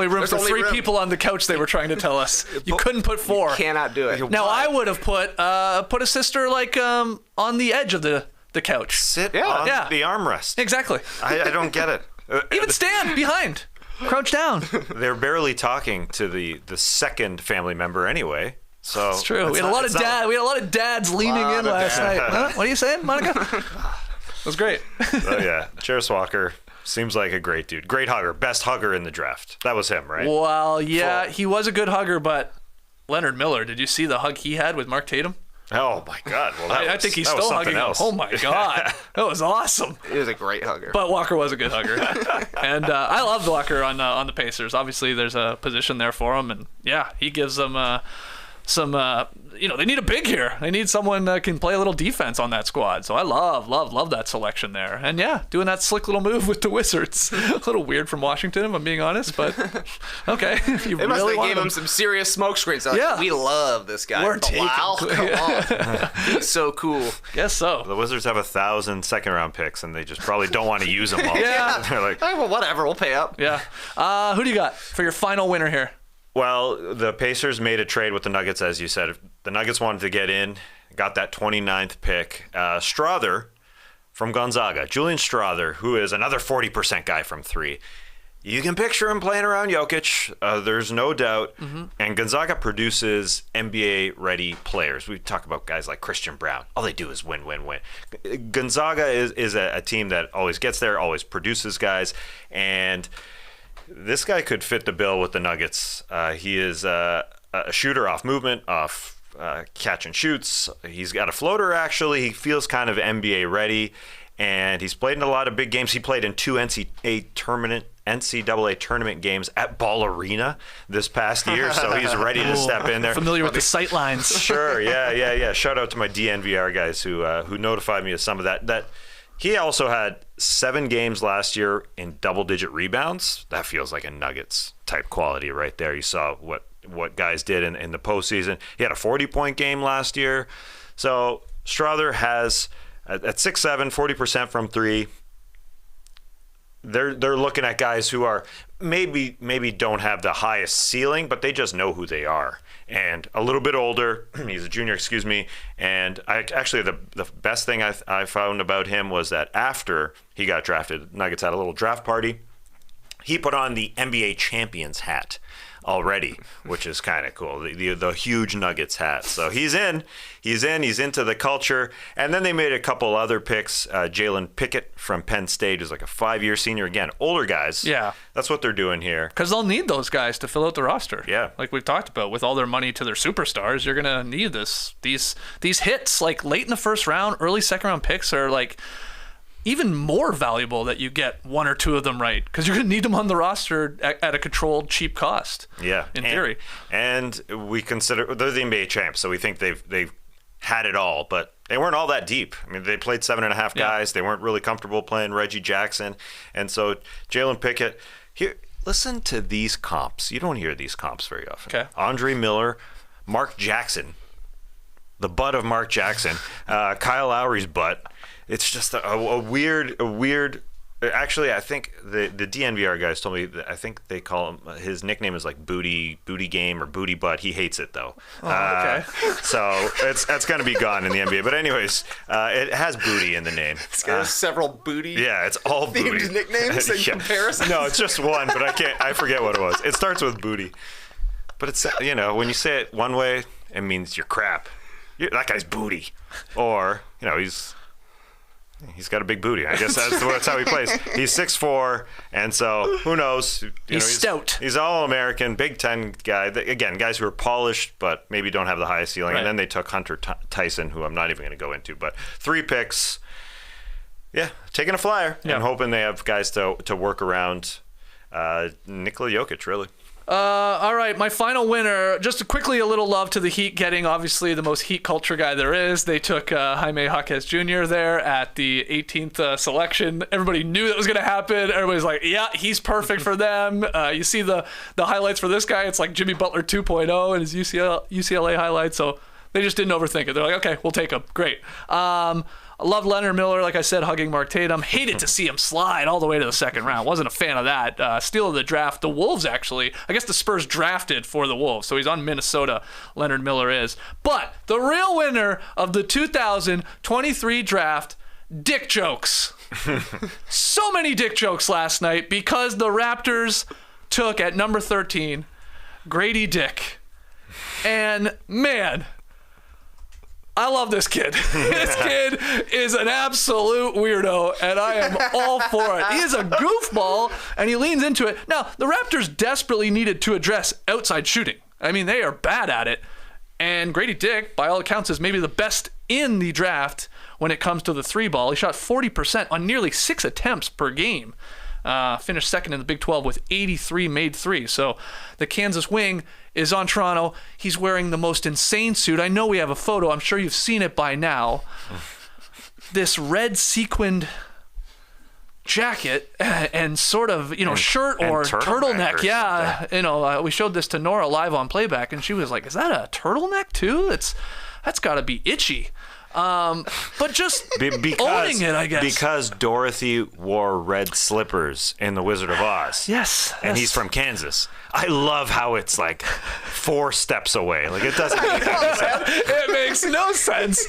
room for 3 people on the couch, they were trying to tell us. You couldn't put 4. Cannot do it. Now, I would have put a sister like on the edge of the couch. Sit on the armrest. Exactly. I don't get it. Even stand behind. Crouch down. They're barely talking to the second family member anyway. So It's true. We had a lot of dads leaning in last night. Huh? What are you saying, Monica? It was great. Oh yeah, Jarris Walker seems like a great dude. Great hugger. Best hugger in the draft. That was him, right? Well, yeah, he was a good hugger, but Leonard Miller, did you see the hug he had with Mark Tatum? Oh my God. Well, I think he's still hugging him. Oh my God. That was awesome. He was a great hugger. But Walker was a good hugger. And I loved Walker on the Pacers. Obviously, there's a position there for him. And yeah, he gives them some, they need a big here. They need someone that can play a little defense on that squad. So I love that selection there. And yeah, doing that slick little move with the Wizards. A little weird from Washington, if I'm being honest, but okay. They must have gave him some serious smoke screens. Like, we love this guy. We're taking come on. He's so cool. Guess so. The Wizards have 1,000 second-round picks, and they just probably don't want to use them all. Yeah. They're like, All right, well, whatever. We'll pay up. Yeah. Who do you got for your final winner here? well, the Pacers made a trade with the Nuggets, as you said. The Nuggets wanted to get in, got that 29th pick. Strother from Gonzaga, Julian Strother, who is another 40% guy from three. You can picture him playing around Jokic. There's no doubt. Mm-hmm. And Gonzaga produces NBA-ready players. We talk about guys like Christian Brown. All they do is win, win, win. Gonzaga is a team that always gets there, always produces guys. And this guy could fit the bill with the Nuggets. He is a shooter off movement, off catch and shoots. He's got a floater, actually. He feels kind of NBA ready, and he's played in a lot of big games. He played in 2 NCAA tournament games at Ball Arena this past year, so he's ready to step in there. Familiar with the sight lines. Sure, yeah. Shout out to my DNVR guys who notified me of some of that. That he also had 7 games last year in double-digit rebounds. That feels like a Nuggets type quality right there. You saw what guys did in the postseason. He had a 40-point game last year. So Strother has at 6'7", 40% from 3. They're looking at guys who are maybe don't have the highest ceiling, but they just know who they are. And a little bit older, he's a junior, excuse me. And the best thing I found about him was that after he got drafted, Nuggets had a little draft party. He put on the NBA champions hat already, which is kind of cool. The huge Nuggets hat. So he's into the culture. And then they made a couple other picks. Jalen Pickett from Penn State is like a 5-year senior. Again, older guys. Yeah. That's what they're doing here. Because they'll need those guys to fill out the roster. Yeah. Like we've talked about, with all their money to their superstars, you're going to need these hits. Like late in the first round, early second round picks are like even more valuable that you get 1 or 2 of them right, because you're going to need them on the roster at a controlled, cheap cost. Yeah, in theory. And we consider they're the NBA champs, so we think they've had it all, but they weren't all that deep. I mean, they played 7.5 guys. They weren't really comfortable playing Reggie Jackson, and so Jalen Pickett. Here, listen to these comps. You don't hear these comps very often. Okay. Andre Miller, Mark Jackson, the butt of Mark Jackson, Kyle Lowry's butt. It's just a weird. Actually, I think the DNVR guys told me that I think they call him, his nickname is like Booty Game or Booty Butt. He hates it though. Okay. So that's going to be gone in the NBA. But anyways, it has booty in the name. It's got several booty. Yeah, it's all booty. Themed nicknames in comparison. No, it's just one, but I forget what it was. It starts with booty. But it's, when you say it one way, it means you're crap. That guy's booty. Or, he's got a big booty. I guess that's how he plays. He's 6'4", and so who knows? He's stout. He's All-American, Big Ten guy. Again, guys who are polished but maybe don't have the highest ceiling. Right. And then they took Hunter Tyson, who I'm not even going to go into. But 3 picks. Yeah, taking a flyer and hoping they have guys to work around Nikola Jokic, really. All right, my final winner. Just quickly, a little love to the Heat getting, obviously, the most Heat culture guy there is. They took Jaime Jaquez Jr. there at the 18th selection. Everybody knew that was going to happen. Everybody's like, yeah, he's perfect for them. You see the highlights for this guy. It's like Jimmy Butler 2.0 and his UCLA highlights. So they just didn't overthink it. They're like, okay, we'll take him. Great. I love Leonard Miller, like I said, hugging Mark Tatum. Hated to see him slide all the way to the second round. Wasn't a fan of that. Steal of the draft. The Wolves, actually. I guess the Spurs drafted for the Wolves, so he's on Minnesota, Leonard Miller is. But the real winner of the 2023 draft, dick jokes. So many dick jokes last night because the Raptors took, at number 13, Grady Dick. And, man, I love this kid. This kid is an absolute weirdo, and I am all for it. He is a goofball, and he leans into it. Now, the Raptors desperately needed to address outside shooting. I mean, they are bad at it. And Grady Dick, by all accounts, is maybe the best in the draft when it comes to the 3-ball. He shot 40% on nearly 6 attempts per game. Finished second in the Big 12 with 83 made threes. So the Kansas wing is on Toronto. He's wearing the most insane suit. I know we have a photo. I'm sure you've seen it by now. This red sequined jacket and sort of, shirt or turtleneck. Yeah. We showed this to Nora live on playback, and she was like, is that a turtleneck too? That's got to be itchy. But just owning it, I guess. Because Dorothy wore red slippers in The Wizard of Oz. Yes. And he's from Kansas. I love how it's like 4 steps away. Like, it doesn't make any sense. It makes no sense.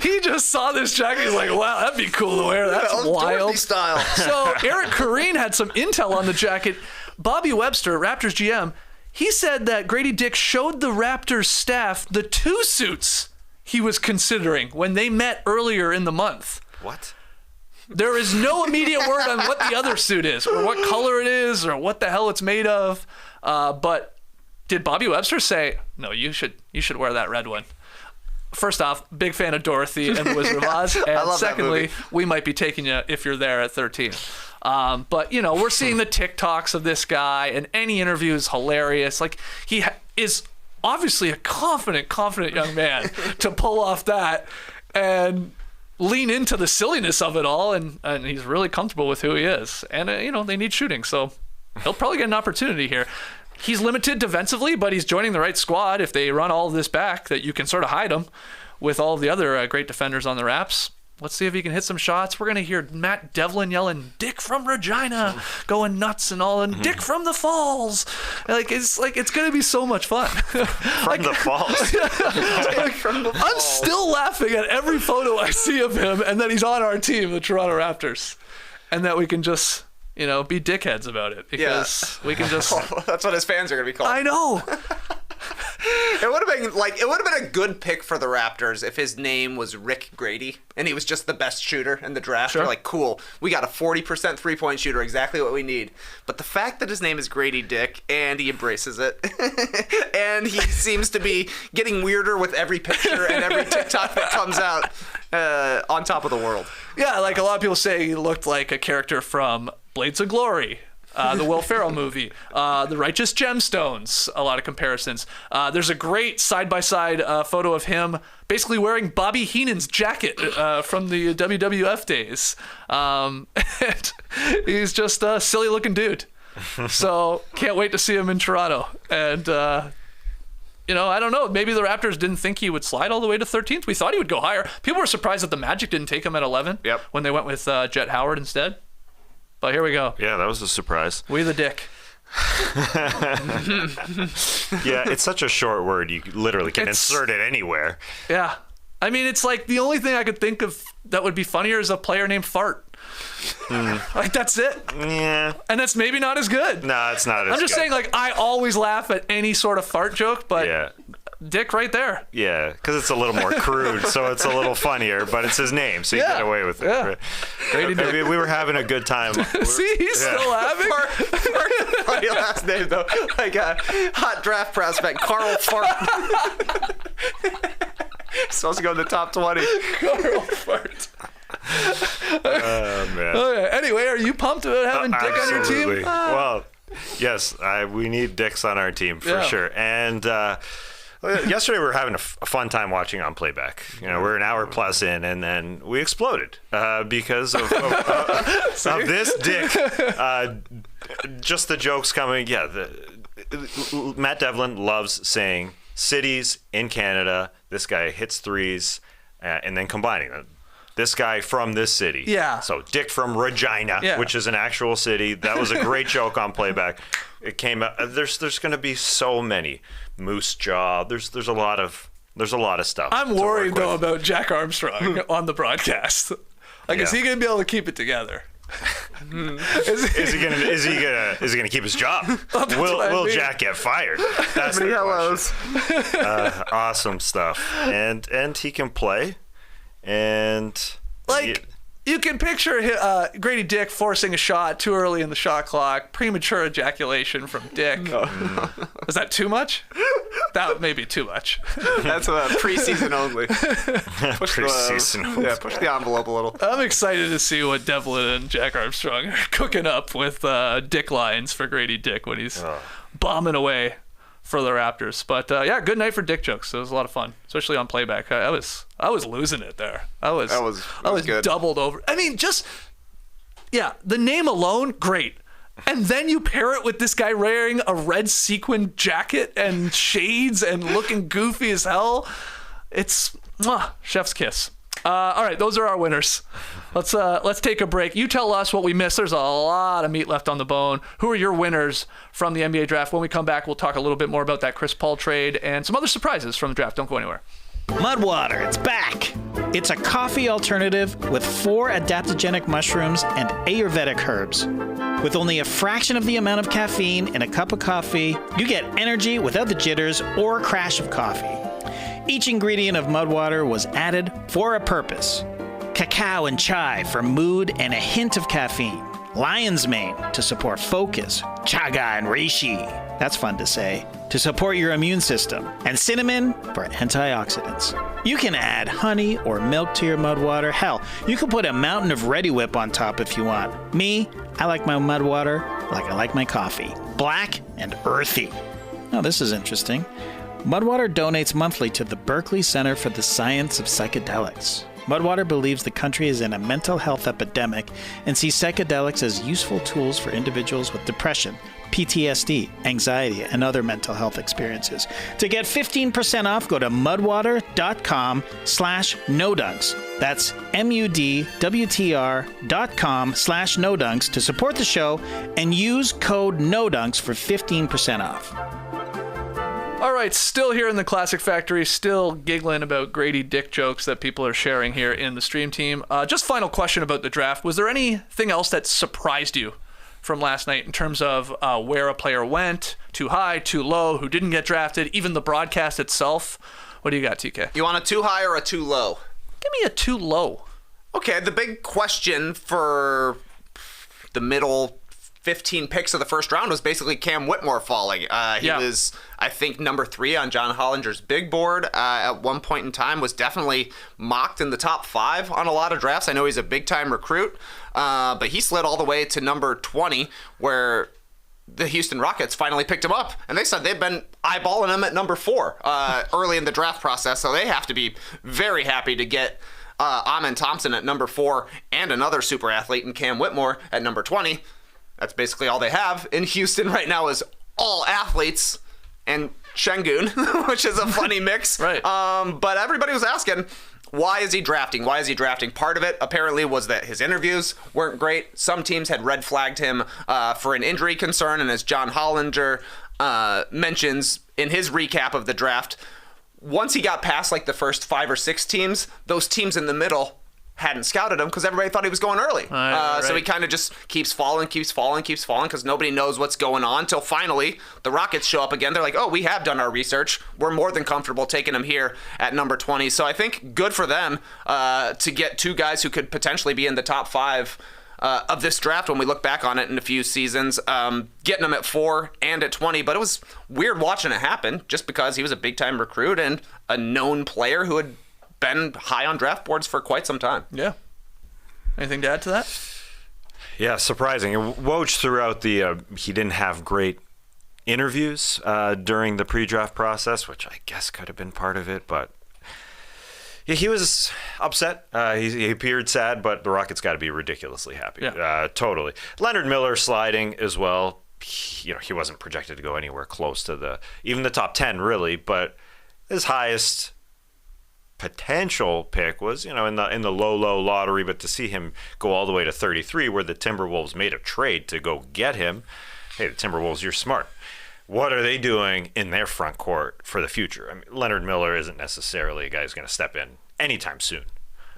He just saw this jacket. He's like, wow, that'd be cool to wear. That's wild. Dorothy style. So Eric Corrine had some intel on the jacket. Bobby Webster, Raptors GM, he said that Grady Dick showed the Raptors staff the 2 suits he was considering when they met earlier in the month. What? There is no immediate word on what the other suit is or what color it is or what the hell it's made of. But did Bobby Webster say, no, you should wear that red one? first off, big fan of Dorothy and the Wizard of Oz. And love that secondly, movie. we might be taking you if you're there at 13. But, you know, we're seeing the TikToks of this guy, and any interview is hilarious. Like, he is obviously a confident young man to pull off that and lean into the silliness of it all. And he's really comfortable with who he is. And, you know, they need shooting, so he'll probably get an opportunity here. He's limited defensively, but he's joining the right squad if they run all of this back, that you can sort of hide him with all of the other great defenders on the Raps. Let's see if he can hit some shots. We're going to hear Matt Devlin yelling, "Dick from Regina," going nuts and all, and "Dick from the Falls." It's going to be so much fun. From the Falls. I'm still laughing at every photo I see of him, and that he's on our team, the Toronto Raptors, and that we can just, you know, be dickheads about it, because we can just. That's what his fans are going to be called. I know. It would have been a good pick for the Raptors if his name was Rick Grady and he was just the best shooter in the draft. Sure. You're like, cool, we got a 40% 3-point shooter, exactly what we need. But the fact that his name is Grady Dick and he embraces it, and he seems to be getting weirder with every picture and every TikTok that comes out, on top of the world. Yeah, like a lot of people say he looked like a character from Blades of Glory. The Will Ferrell movie, The Righteous Gemstones, a lot of comparisons. There's a great side-by-side photo of him basically wearing Bobby Heenan's jacket from the WWF days. And he's just a silly-looking dude. So can't wait to see him in Toronto. And, you know, I don't know. Maybe the Raptors didn't think he would slide all the way to 13th. We thought he would go higher. People were surprised that the Magic didn't take him at 11 when they went with Jet Howard instead. But here we go. Yeah, that was a surprise. We the Dick. Yeah, it's such a short word. You literally can insert it anywhere. Yeah. I mean, it's like the only thing I could think of that would be funnier is a player named Fart. Like, that's it. Yeah. And that's maybe not as good. No, it's not as good. I'm just saying, like, I always laugh at any sort of fart joke, but Yeah. Dick right there. Yeah, because it's a little more crude, so it's a little funnier, but it's his name, so you get away with it. Yeah. Right? Grady Dick. I mean, we were having a good time. See, he's still laughing. Funny last name, though. Like a hot draft prospect, Carl Fart. Supposed to go in the top 20. Carl Fart. Oh, man. Okay. Anyway, are you pumped about having Dick on your Absolutely. team? Well, yes, we need Dicks on our team for sure. And yesterday we were having a fun time watching on playback. You know, we're an hour plus in, and then we exploded because of this Dick. Just the jokes coming. Yeah, Matt Devlin loves saying cities in Canada. This guy hits threes, and then combining them. This guy from this city. Yeah. So Dick from Regina, which is an actual city. That was a great joke on playback. It came out. There's going to be so many. Moose Jaw. There's a lot of stuff. I'm worried though about Jack Armstrong on the broadcast. Like, is he going to be able to keep it together? Is he gonna keep his job? Will Jack get fired? That's the question. Awesome stuff. And he can play. And you can picture Grady Dick forcing a shot too early in the shot clock, premature ejaculation from Dick. Is that too much? That may be too much. That's a preseason only. Push the envelope a little. I'm excited to see what Devlin and Jack Armstrong are cooking up with Dick lines for Grady Dick when he's bombing away for the Raptors. But yeah, good night for Dick jokes. It was a lot of fun, especially on playback. I was losing it there. I was good. Doubled over. I mean, the name alone, great. And then you pair it with this guy wearing a red sequin jacket and shades and looking goofy as hell. It's chef's kiss. All right, those are our winners. Let's take a break. You tell us what we missed. There's a lot of meat left on the bone. Who are your winners from the NBA draft? When we come back, we'll talk a little bit more about that Chris Paul trade and some other surprises from the draft. Don't go anywhere. Mudwater, it's back. It's a coffee alternative with 4 adaptogenic mushrooms and Ayurvedic herbs. With only a fraction of the amount of caffeine in a cup of coffee, you get energy without the jitters or crash of coffee. Each ingredient of Mudwater was added for a purpose. Cacao and chai for mood and a hint of caffeine. Lion's mane to support focus. Chaga and reishi, that's fun to say, to support your immune system. And cinnamon for antioxidants. You can add honey or milk to your mud water. Hell, you can put a mountain of Ready Whip on top if you want. Me, I like my mud water like I like my coffee. Black and earthy. Now this is interesting. Mudwater donates monthly to the Berkeley Center for the Science of Psychedelics. Mudwater believes the country is in a mental health epidemic and sees psychedelics as useful tools for individuals with depression, PTSD, anxiety, and other mental health experiences. To get 15% off, go to mudwater.com/nodunks. That's MUDWTR.com/nodunks to support the show and use code NODUNKS for 15% off. All right, still here in the Classic Factory, still giggling about Grady Dick jokes that people are sharing here in the stream team. Just final question about the draft. Was there anything else that surprised you from last night in terms of where a player went, too high, too low, who didn't get drafted, even the broadcast itself? What do you got, TK? You want a too high or a too low? Give me a too low. Okay, the big question for the middle 15 picks of the first round was basically Cam Whitmore falling. He was, I think, number 3 on John Hollinger's big board at one point in time, was definitely mocked in the top 5 on a lot of drafts. I know he's a big-time recruit, but he slid all the way to number 20, where the Houston Rockets finally picked him up, and they said they've been eyeballing him at number 4 early in the draft process, so they have to be very happy to get Amen Thompson at number 4 and another super athlete in Cam Whitmore at number 20. That's basically all they have in Houston right now is all athletes and Şengün, which is a funny mix. Right. But everybody was asking, why is he drafting? Why is he drafting? Part of it apparently was that his interviews weren't great. Some teams had red flagged him for an injury concern, and as John Hollinger mentions in his recap of the draft, once he got past like the first 5 or 6 teams, those teams in the middle hadn't scouted him because everybody thought he was going early. Right. So he kind of just keeps falling because nobody knows what's going on until finally the Rockets show up again. They're like, oh, we have done our research. We're more than comfortable taking him here at number 20. So I think good for them to get 2 guys who could potentially be in the top 5 of this draft when we look back on it in a few seasons, getting him at 4 and at 20. But it was weird watching it happen just because he was a big-time recruit and a known player who had been high on draft boards for quite some time. Yeah. Anything to add to that? Yeah, surprising. Woj throughout the he didn't have great interviews during the pre-draft process, which I guess could have been part of it, but yeah, he was upset. He appeared sad, but the Rockets got to be ridiculously happy. Yeah. Totally. Leonard Miller sliding as well. He wasn't projected to go anywhere close to even the top 10 really, but his highest potential pick was, in the low lottery, but to see him go all the way to 33 where the Timberwolves made a trade to go get him. Hey, the Timberwolves, you're smart. What are they doing in their front court for the future? I mean, Leonard Miller isn't necessarily a guy who's going to step in anytime soon.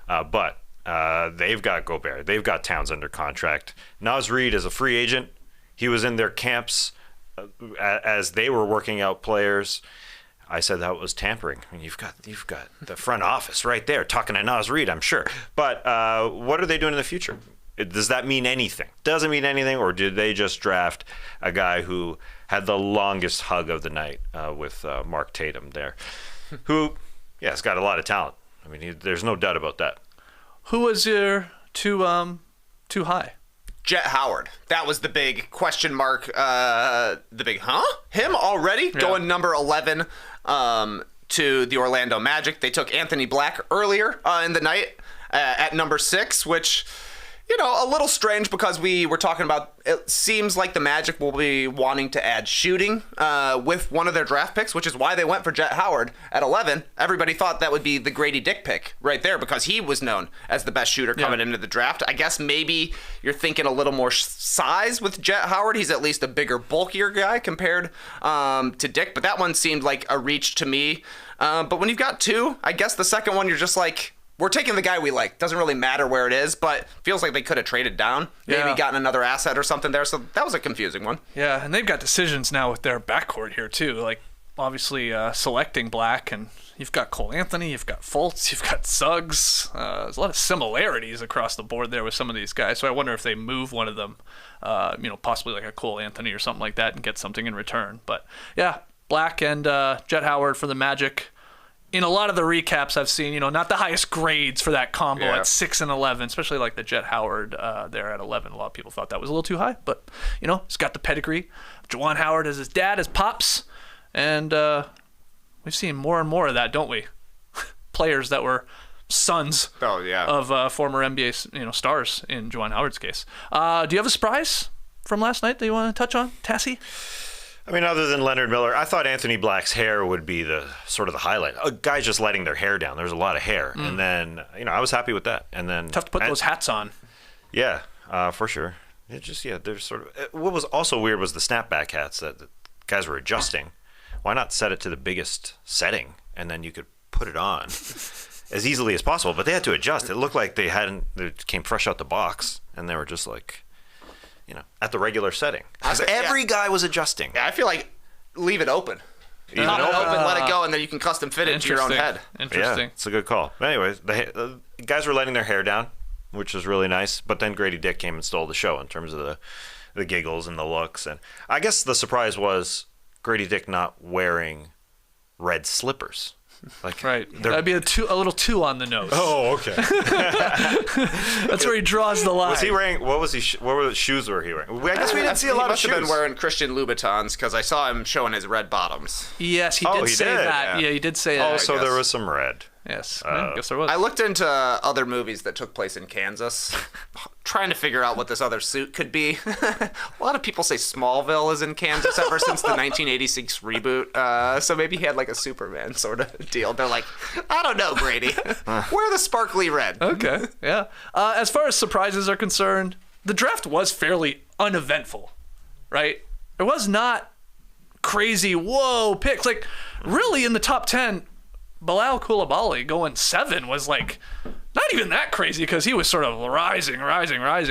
But they've got Gobert. They've got Towns under contract. Naz Reid is a free agent. He was in their camps as they were working out players. I said that was tampering. I mean, you've got the front office right there talking to Naz Reid, I'm sure. But what are they doing in the future? Does that mean anything? Doesn't mean anything, or did they just draft a guy who had the longest hug of the night with Mark Tatum there, who, has got a lot of talent. I mean, there's no doubt about that. Who was your too high? Jet Howard. That was the big question mark. Him already? Yeah. Going number 11 to the Orlando Magic. They took Anthony Black earlier in the night at number 6, which, a little strange because we were talking about, it seems like the Magic will be wanting to add shooting with one of their draft picks, which is why they went for Jet Howard at 11. Everybody thought that would be the Grady Dick pick right there because he was known as the best shooter coming into the draft. I guess maybe you're thinking a little more size with Jet Howard. He's at least a bigger, bulkier guy compared to Dick, but that one seemed like a reach to me. But when you've got 2, I guess the second one you're just like, we're taking the guy we like. Doesn't really matter where it is, but feels like they could have traded down. Maybe gotten another asset or something there. So that was a confusing one. Yeah, and they've got decisions now with their backcourt here, too. Like, obviously, selecting Black, and you've got Cole Anthony, you've got Fultz, you've got Suggs. There's a lot of similarities across the board there with some of these guys. So I wonder if they move one of them, possibly like a Cole Anthony or something like that and get something in return. But, yeah, Black and Jet Howard for the Magic. in a lot of the recaps I've seen, not the highest grades for that combo Yeah. at 6 and 11, especially like the Jet Howard there at 11. A lot of people thought that was a little too high, but he's got the pedigree. Juwan Howard as his dad, as pops, and we've seen more and more of that, don't we? Players that were sons of former NBA stars in Juwan Howard's case. Do you have a surprise from last night that you want to touch on, Tassie? I mean, other than Leonard Miller, I thought Anthony Black's hair would be the sort of the highlight. Guys just letting their hair down. There's a lot of hair. And then, I was happy with that. And then Tough to put those hats on. Yeah, for sure. It just, there's sort of, what was also weird was the snapback hats that the guys were adjusting. Why not set it to the biggest setting and then you could put it on as easily as possible? But they had to adjust. It looked like they came fresh out the box and they were just like, at the regular setting. Every guy was adjusting. Yeah, I feel like leave it open. Leave it Let open. it go, and then you can custom fit it to your own head. Interesting. Yeah, it's a good call. But anyways, the guys were letting their hair down, which was really nice. But then Grady Dick came and stole the show in terms of the giggles and the looks. And I guess the surprise was Grady Dick not wearing red slippers. Like, right. That'd be a little too on the nose. Oh, okay. That's where he draws the line. Was he wearing? What shoes were he wearing? I guess we didn't see a lot of shoes. He must have been wearing Christian Louboutins because I saw him showing his red bottoms. Yes, he did say that. Yeah, he did say that. Oh, so there was some red. Yes, I guess there was. I looked into other movies that took place in Kansas, trying to figure out what this other suit could be. A lot of people say Smallville is in Kansas ever since the 1986 reboot, so maybe he had like a Superman sort of deal. They're like, I don't know, Grady. Wear the sparkly red. Okay, yeah. As far as surprises are concerned, the draft was fairly uneventful, right? There was not crazy, whoa, picks. Like, really, in the top 10, Bilal Coulibaly going 7 was like not even that crazy because he was sort of rising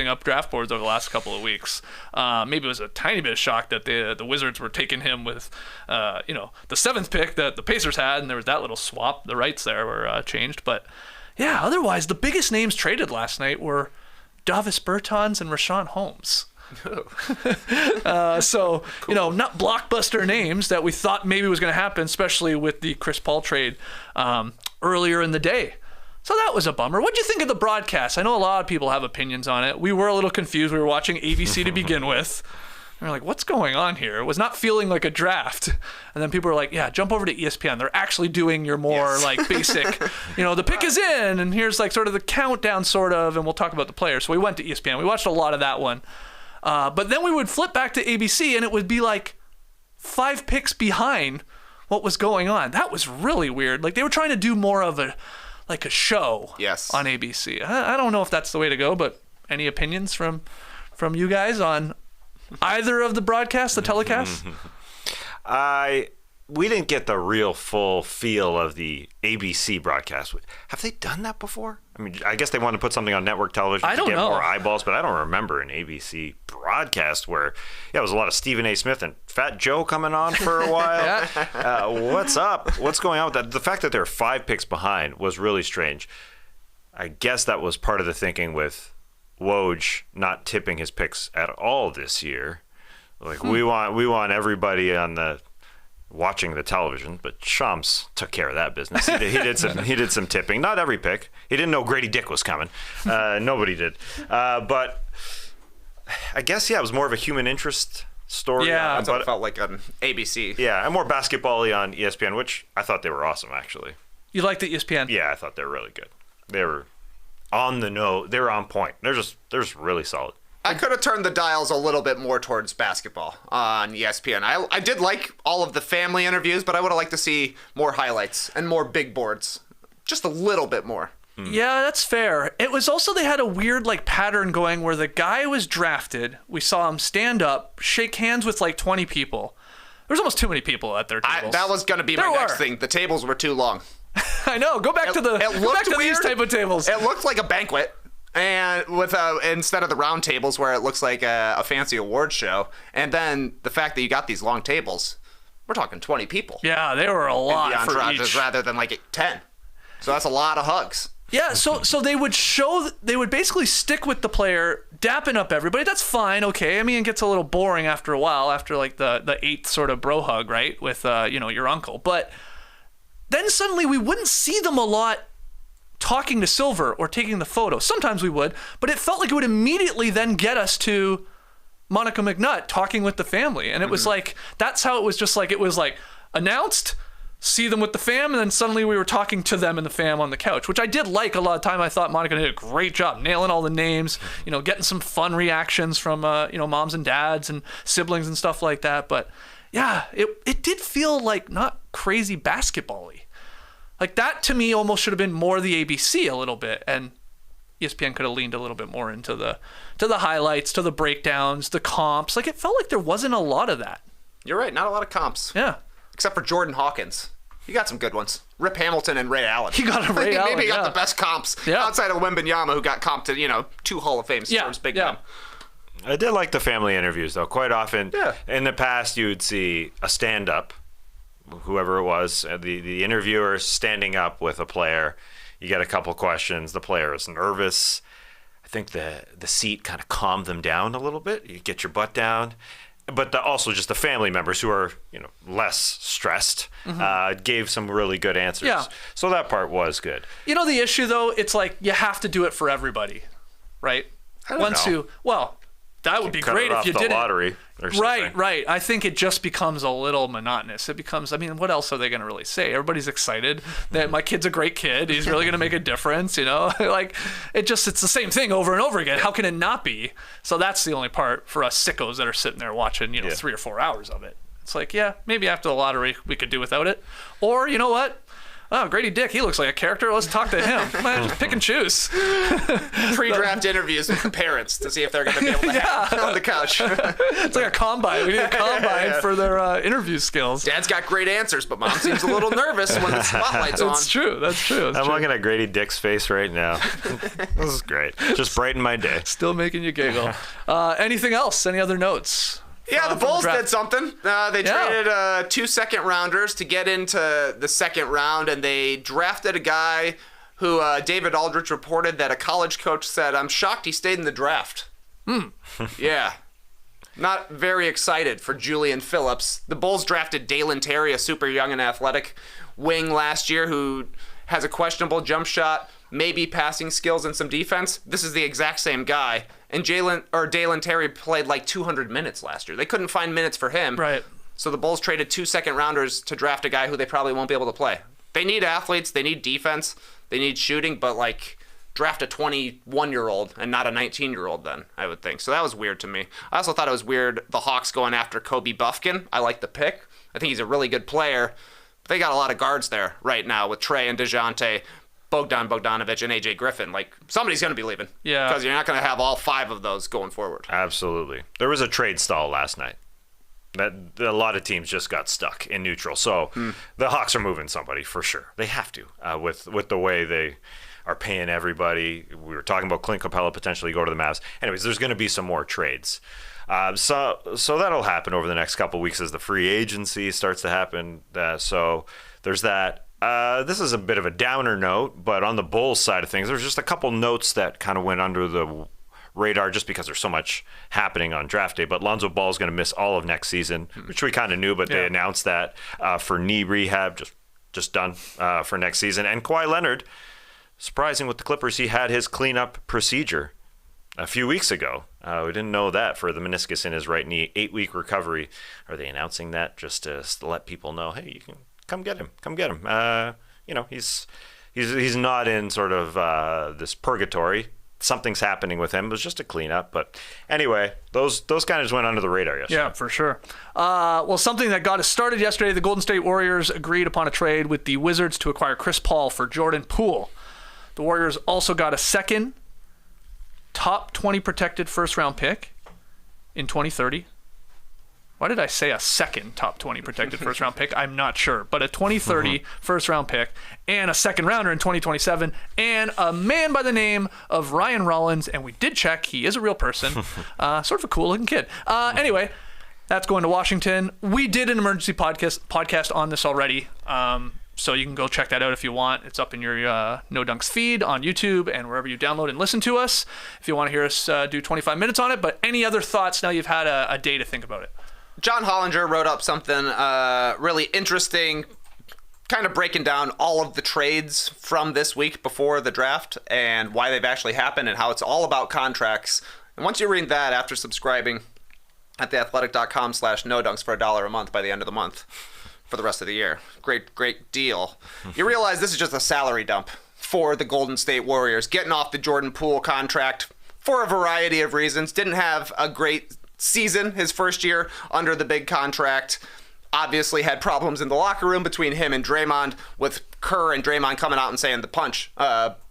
up draft boards over the last couple of weeks. Maybe it was a tiny bit of shock that the Wizards were taking him with, the 7th pick that the Pacers had, and there was that little swap. The rights there were changed, but yeah, otherwise the biggest names traded last night were Davis Bertans and Rashawn Holmes. So, not blockbuster names that we thought maybe was going to happen, especially with the Chris Paul trade earlier in the day. So that was a bummer. What do you think of the broadcast? I know a lot of people have opinions on it. We were a little confused. We were watching ABC to begin with. We were like, what's going on here? It was not feeling like a draft. And then people were like, yeah, jump over to ESPN. They're actually doing your more like basic, the pick is in, and here's like sort of the countdown sort of, and we'll talk about the players. So we went to ESPN. We watched a lot of that one. But then we would flip back to ABC and it would be like 5 picks behind what was going on. That was really weird. Like they were trying to do more of a show on ABC. I don't know if that's the way to go, but any opinions from you guys on either of the broadcasts, the telecasts? We didn't get the real full feel of the ABC broadcast. Have they done that before? I mean, I guess they wanted to put something on network television to get more eyeballs, but I don't remember an ABC broadcast where, it was a lot of Stephen A. Smith and Fat Joe coming on for a while. What's up? What's going on with that? The fact that they're 5 picks behind was really strange. I guess that was part of the thinking with Woj not tipping his picks at all this year. Like we want everybody on watching the television, but Shams took care of that business. He did some tipping. Not every pick. He didn't know Grady Dick was coming. Nobody did. But I guess it was more of a human interest story. Yeah, that's what it felt like on ABC. Yeah, and more basketball-y on ESPN, which I thought they were awesome actually. You liked the ESPN? Yeah, I thought they were really good. They were on the nose. They were on point. They're just really solid. I could have turned the dials a little bit more towards basketball on ESPN. I did like all of the family interviews, but I would have liked to see more highlights and more big boards. Just a little bit more. Yeah, that's fair. It was also, they had a weird pattern going where the guy was drafted. We saw him stand up, shake hands with 20 people. There was almost too many people at their tables. That was going to be my next thing. The tables were too long. I know. Go back to these type of tables. It looked like a banquet. And with instead of the round tables where it looks like a fancy award show, and then the fact that you got these long tables, we're talking 20 people. Yeah, they were a lot for each, rather than 10. So that's a lot of hugs. Yeah, so they would basically stick with the player, dapping up everybody. That's fine, okay. I mean, it gets a little boring after a while, after the 8th sort of bro hug, right, with your uncle. But then suddenly we wouldn't see them a lot talking to Silver or taking the photo. Sometimes we would, but it felt like it would immediately then get us to Monica McNutt talking with the family. And it was like, that's how it was just like, it was like announced, see them with the fam, and then suddenly we were talking to them and the fam on the couch, which I did like a lot of time. I thought Monica did a great job nailing all the names, getting some fun reactions from, moms and dads and siblings and stuff like that. But yeah, it did feel like not crazy basketball-y. Like that to me almost should have been more the ABC a little bit, and ESPN could have leaned a little bit more into the highlights, to the breakdowns, the comps. Like it felt like there wasn't a lot of that. You're right, not a lot of comps. Yeah. Except for Jordan Hawkins. He got some good ones. Rip Hamilton and Ray Allen. He got a Ray Allen, Maybe he got the best comps outside of Wembanyama, who got comped to, 2 Hall of Fame Spurs big men. I did like the family interviews, though. Quite often, in the past, you would see a stand-up, whoever it was, the interviewer standing up with a player. You get a couple questions. The player is nervous. I think the seat kind of calmed them down a little bit. You get your butt down. But also just the family members who are, less stressed, gave some really good answers. Yeah. So that part was good. The issue, though, it's like you have to do it for everybody, right? I don't know. That would be Cut great it if off you the did lottery or something. Right. I think it just becomes a little monotonous. It becomes, what else are they going to really say? Everybody's excited that my kid's a great kid. He's really going to make a difference, Like, it's the same thing over and over again. How can it not be? So that's the only part for us sickos that are sitting there watching, 3 or 4 hours of it. It's like, maybe after the lottery we could do without it. Or, you know what? Oh, Grady Dick, he looks like a character. Let's talk to him. Man, just pick and choose. Pre-draft interviews with parents to see if they're going to be able to have on the couch. It's like a combine. We need a combine for their interview skills. Dad's got great answers, but Mom seems a little nervous when the spotlight's on. That's true. I'm looking at Grady Dick's face right now. This is great. Just brighten my day. Still making you giggle. Anything else? Any other notes? Yeah, the Bulls did something. They traded 2 second-rounders to get into the second round, and they drafted a guy who David Aldrich reported that a college coach said, "I'm shocked he stayed in the draft." Yeah. Not very excited for Julian Phillips. The Bulls drafted Dalen Terry, a super young and athletic wing last year who has a questionable jump shot, maybe passing skills and some defense. This is the exact same guy. And Dalen Terry played like 200 minutes last year. They couldn't find minutes for him. Right. So the Bulls traded 2 second-rounders to draft a guy who they probably won't be able to play. They need athletes. They need defense. They need shooting. But, draft a 21-year-old and not a 19-year-old then, I would think. So that was weird to me. I also thought it was weird the Hawks going after Kobe Buffkin. I like the pick. I think he's a really good player. But they got a lot of guards there right now with Trey and DeJounte, Bogdan Bogdanovic, and AJ Griffin. Somebody's going to be leaving. Yeah. Because you're not going to have all 5 of those going forward. Absolutely. There was a trade stall last night. That a lot of teams just got stuck in neutral. So the Hawks are moving somebody for sure. They have to with the way they are paying everybody. We were talking about Clint Capella potentially go to the Mavs. Anyways, there's going to be some more trades. So that'll happen over the next couple of weeks as the free agency starts to happen. So there's that. This is a bit of a downer note, but on the Bulls side of things, there's just a couple notes that kind of went under the radar just because there's so much happening on draft day. But Lonzo Ball is going to miss all of next season, which we kind of knew, but they announced that for knee rehab, just done for next season. And Kawhi Leonard, surprising with the Clippers, he had his cleanup procedure a few weeks ago. We didn't know that for the meniscus in his right knee, 8-week recovery. Are they announcing that just to let people know, hey, you can come get him. He's not in sort of this purgatory. Something's happening with him. It was just a cleanup. But anyway, those kind of just went under the radar yesterday. Yeah, for sure. Something that got us started yesterday, the Golden State Warriors agreed upon a trade with the Wizards to acquire Chris Paul for Jordan Poole. The Warriors also got a second top 20 protected first-round pick in 2030. Why did I say a second top 20 protected first-round pick? I'm not sure. But a 2030 first-round pick and a second-rounder in 2027 and a man by the name of Ryan Rollins. And we did check. He is a real person. Sort of a cool-looking kid. Anyway, that's going to Washington. We did an emergency podcast on this already. So you can go check that out if you want. It's up in your No Dunks feed on YouTube and wherever you download and listen to us if you want to hear us do 25 minutes on it. But any other thoughts now you've had a day to think about it? John Hollinger wrote up something really interesting kind of breaking down all of the trades from this week before the draft and why they've actually happened and how it's all about contracts. And once you read that after subscribing at theathletic.com/nodunks for $1 a month by the end of the month for the rest of the year, great deal. You realize this is just a salary dump for the Golden State Warriors, getting off the Jordan Poole contract for a variety of reasons. Didn't have a great season his first year under the big contract. Obviously had problems in the locker room between him and Draymond, with Kerr and Draymond coming out and saying the punch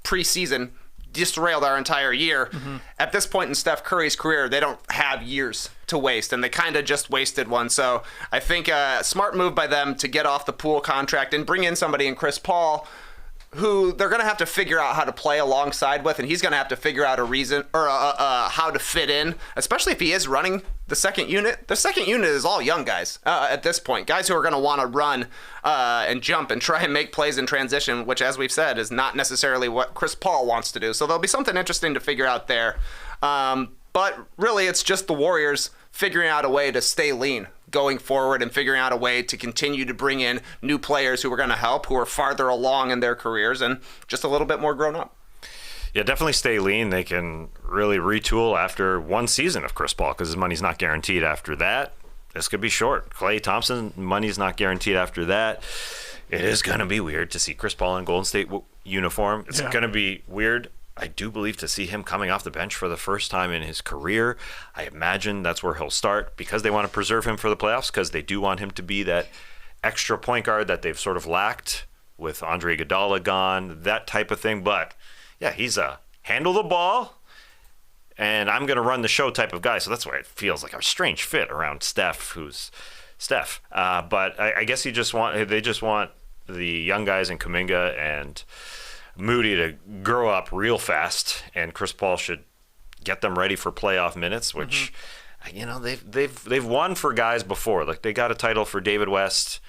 preseason derailed our entire year. At this point in Steph Curry's career, they don't have years to waste, and they kind of just wasted one. So I think a smart move by them to get off the Poole contract and bring in somebody in Chris Paul, who they're going to have to figure out how to play alongside with, and he's going to have to figure out a reason or how to fit in, especially if he is running the second unit. The second unit is all young guys at this point, guys who are going to want to run and jump and try and make plays in transition, which, as we've said, is not necessarily what Chris Paul wants to do. So there'll be something interesting to figure out there. But really, it's just the Warriors figuring out a way to stay lean going forward and figuring out a way to continue to bring in new players who are going to help, who are farther along in their careers and just a little bit more grown up. Yeah, definitely stay lean. They can really retool after one season of Chris Paul because his money's not guaranteed after that. This could be short. Klay Thompson, money's not guaranteed after that. It is going to be weird to see Chris Paul in Golden State uniform. It's going to be weird, I do believe, to see him coming off the bench for the first time in his career. I imagine that's where he'll start because they want to preserve him for the playoffs, because they do want him to be that extra point guard that they've sort of lacked with Andre Iguodala gone, that type of thing. But yeah, he's a handle the ball and I'm going to run the show type of guy. So that's why it feels like a strange fit around Steph, who's Steph. But I guess they just want the young guys in Kuminga and Moody to grow up real fast, and Chris Paul should get them ready for playoff minutes, which they've won for guys before. Like, they got a title for David West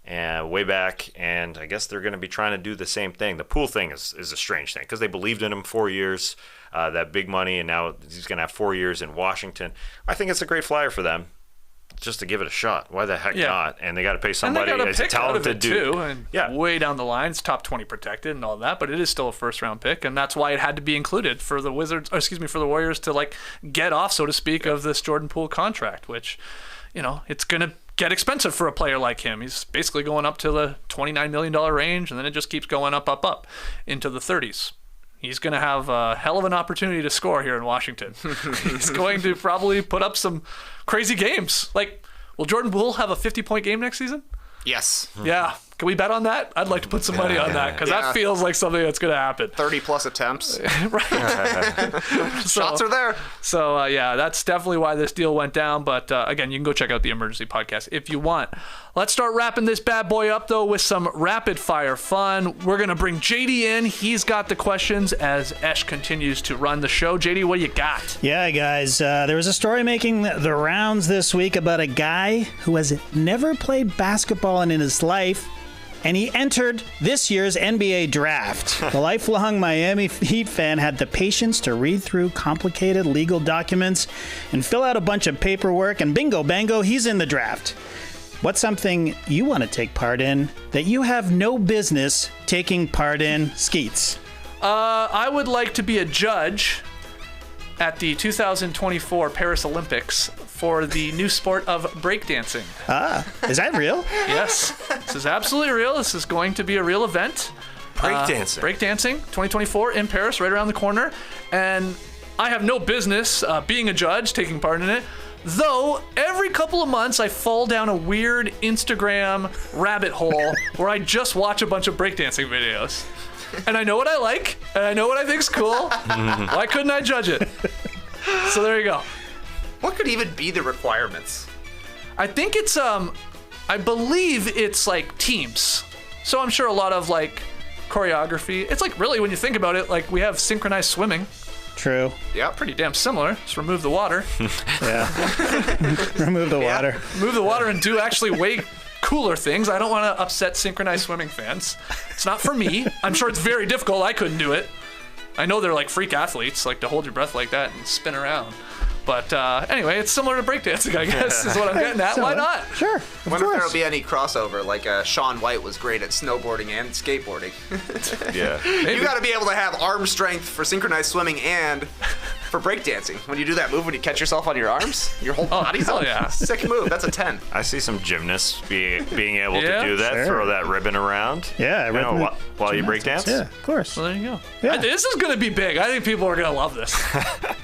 way back, and I guess they're going to be trying to do the same thing. The Poole thing is a strange thing because they believed in him 4 years, that big money, and now he's going to have 4 years in Washington. I think it's a great flyer for them, just to give it a shot. Why the heck not? And they got to pay somebody as a talented dude. Too, and way down the line, it's top 20 protected and all that, but it is still a first-round pick, and that's why it had to be included for the for the Warriors to get off, so to speak, of this Jordan Poole contract, which, it's going to get expensive for a player like him. He's basically going up to the $29 million range, and then it just keeps going up into the 30s. He's going to have a hell of an opportunity to score here in Washington. He's going to probably put up some crazy games. Will Jordan Poole have a 50-point game next season? Yes. Yeah. Can we bet on that? I'd like to put some money on that, because that feels like something that's going to happen. 30-plus attempts. Right. Shots are there. So, that's definitely why this deal went down. But, again, you can go check out the Emergency Podcast if you want. Let's start wrapping this bad boy up, though, with some rapid-fire fun. We're going to bring JD in. He's got the questions as Esh continues to run the show. JD, what do you got? Yeah, guys, there was a story making the rounds this week about a guy who has never played basketball in his life, and he entered this year's NBA draft. The lifelong Miami Heat fan had the patience to read through complicated legal documents and fill out a bunch of paperwork, and bingo bango, he's in the draft. What's something you want to take part in that you have no business taking part in, Skeets? I would like to be a judge at the 2024 Paris Olympics for the new sport of breakdancing. Is that real? Yes, this is absolutely real. This is going to be a real event. Breakdancing. Breakdancing, 2024 in Paris, right around the corner. And I have no business being a judge, taking part in it. Though, every couple of months, I fall down a weird Instagram rabbit hole where I just watch a bunch of breakdancing videos. And I know what I like, and I know what I think's cool. Why couldn't I judge it? So there you go. What could even be the requirements? I think it's, I believe it's teams. So I'm sure a lot of choreography. It's really, when you think about it, we have synchronized swimming. True. Yeah. Pretty damn similar. Just remove the water. Yeah. Remove the water. Remove the water and do actually way cooler things. I don't want to upset synchronized swimming fans. It's not for me. I'm sure it's very difficult. I couldn't do it. I know they're freak athletes, to hold your breath like that and spin around. But anyway, it's similar to breakdancing, I guess, is what I'm getting at. Why not? Sure. I wonder if there'll be any crossover, like Shaun White was great at snowboarding and skateboarding. Yeah. You got to be able to have arm strength for synchronized swimming and for breakdancing. When you do that move, when you catch yourself on your arms, your whole body's hell up. yeah. Sick move. That's a 10. I see some gymnasts being able Yeah, to do that, sure. throw that ribbon around. Yeah, You know, while you break dance. Yeah, of course. Well, there you go. Yeah. This is going to be big. I think people are going to love this.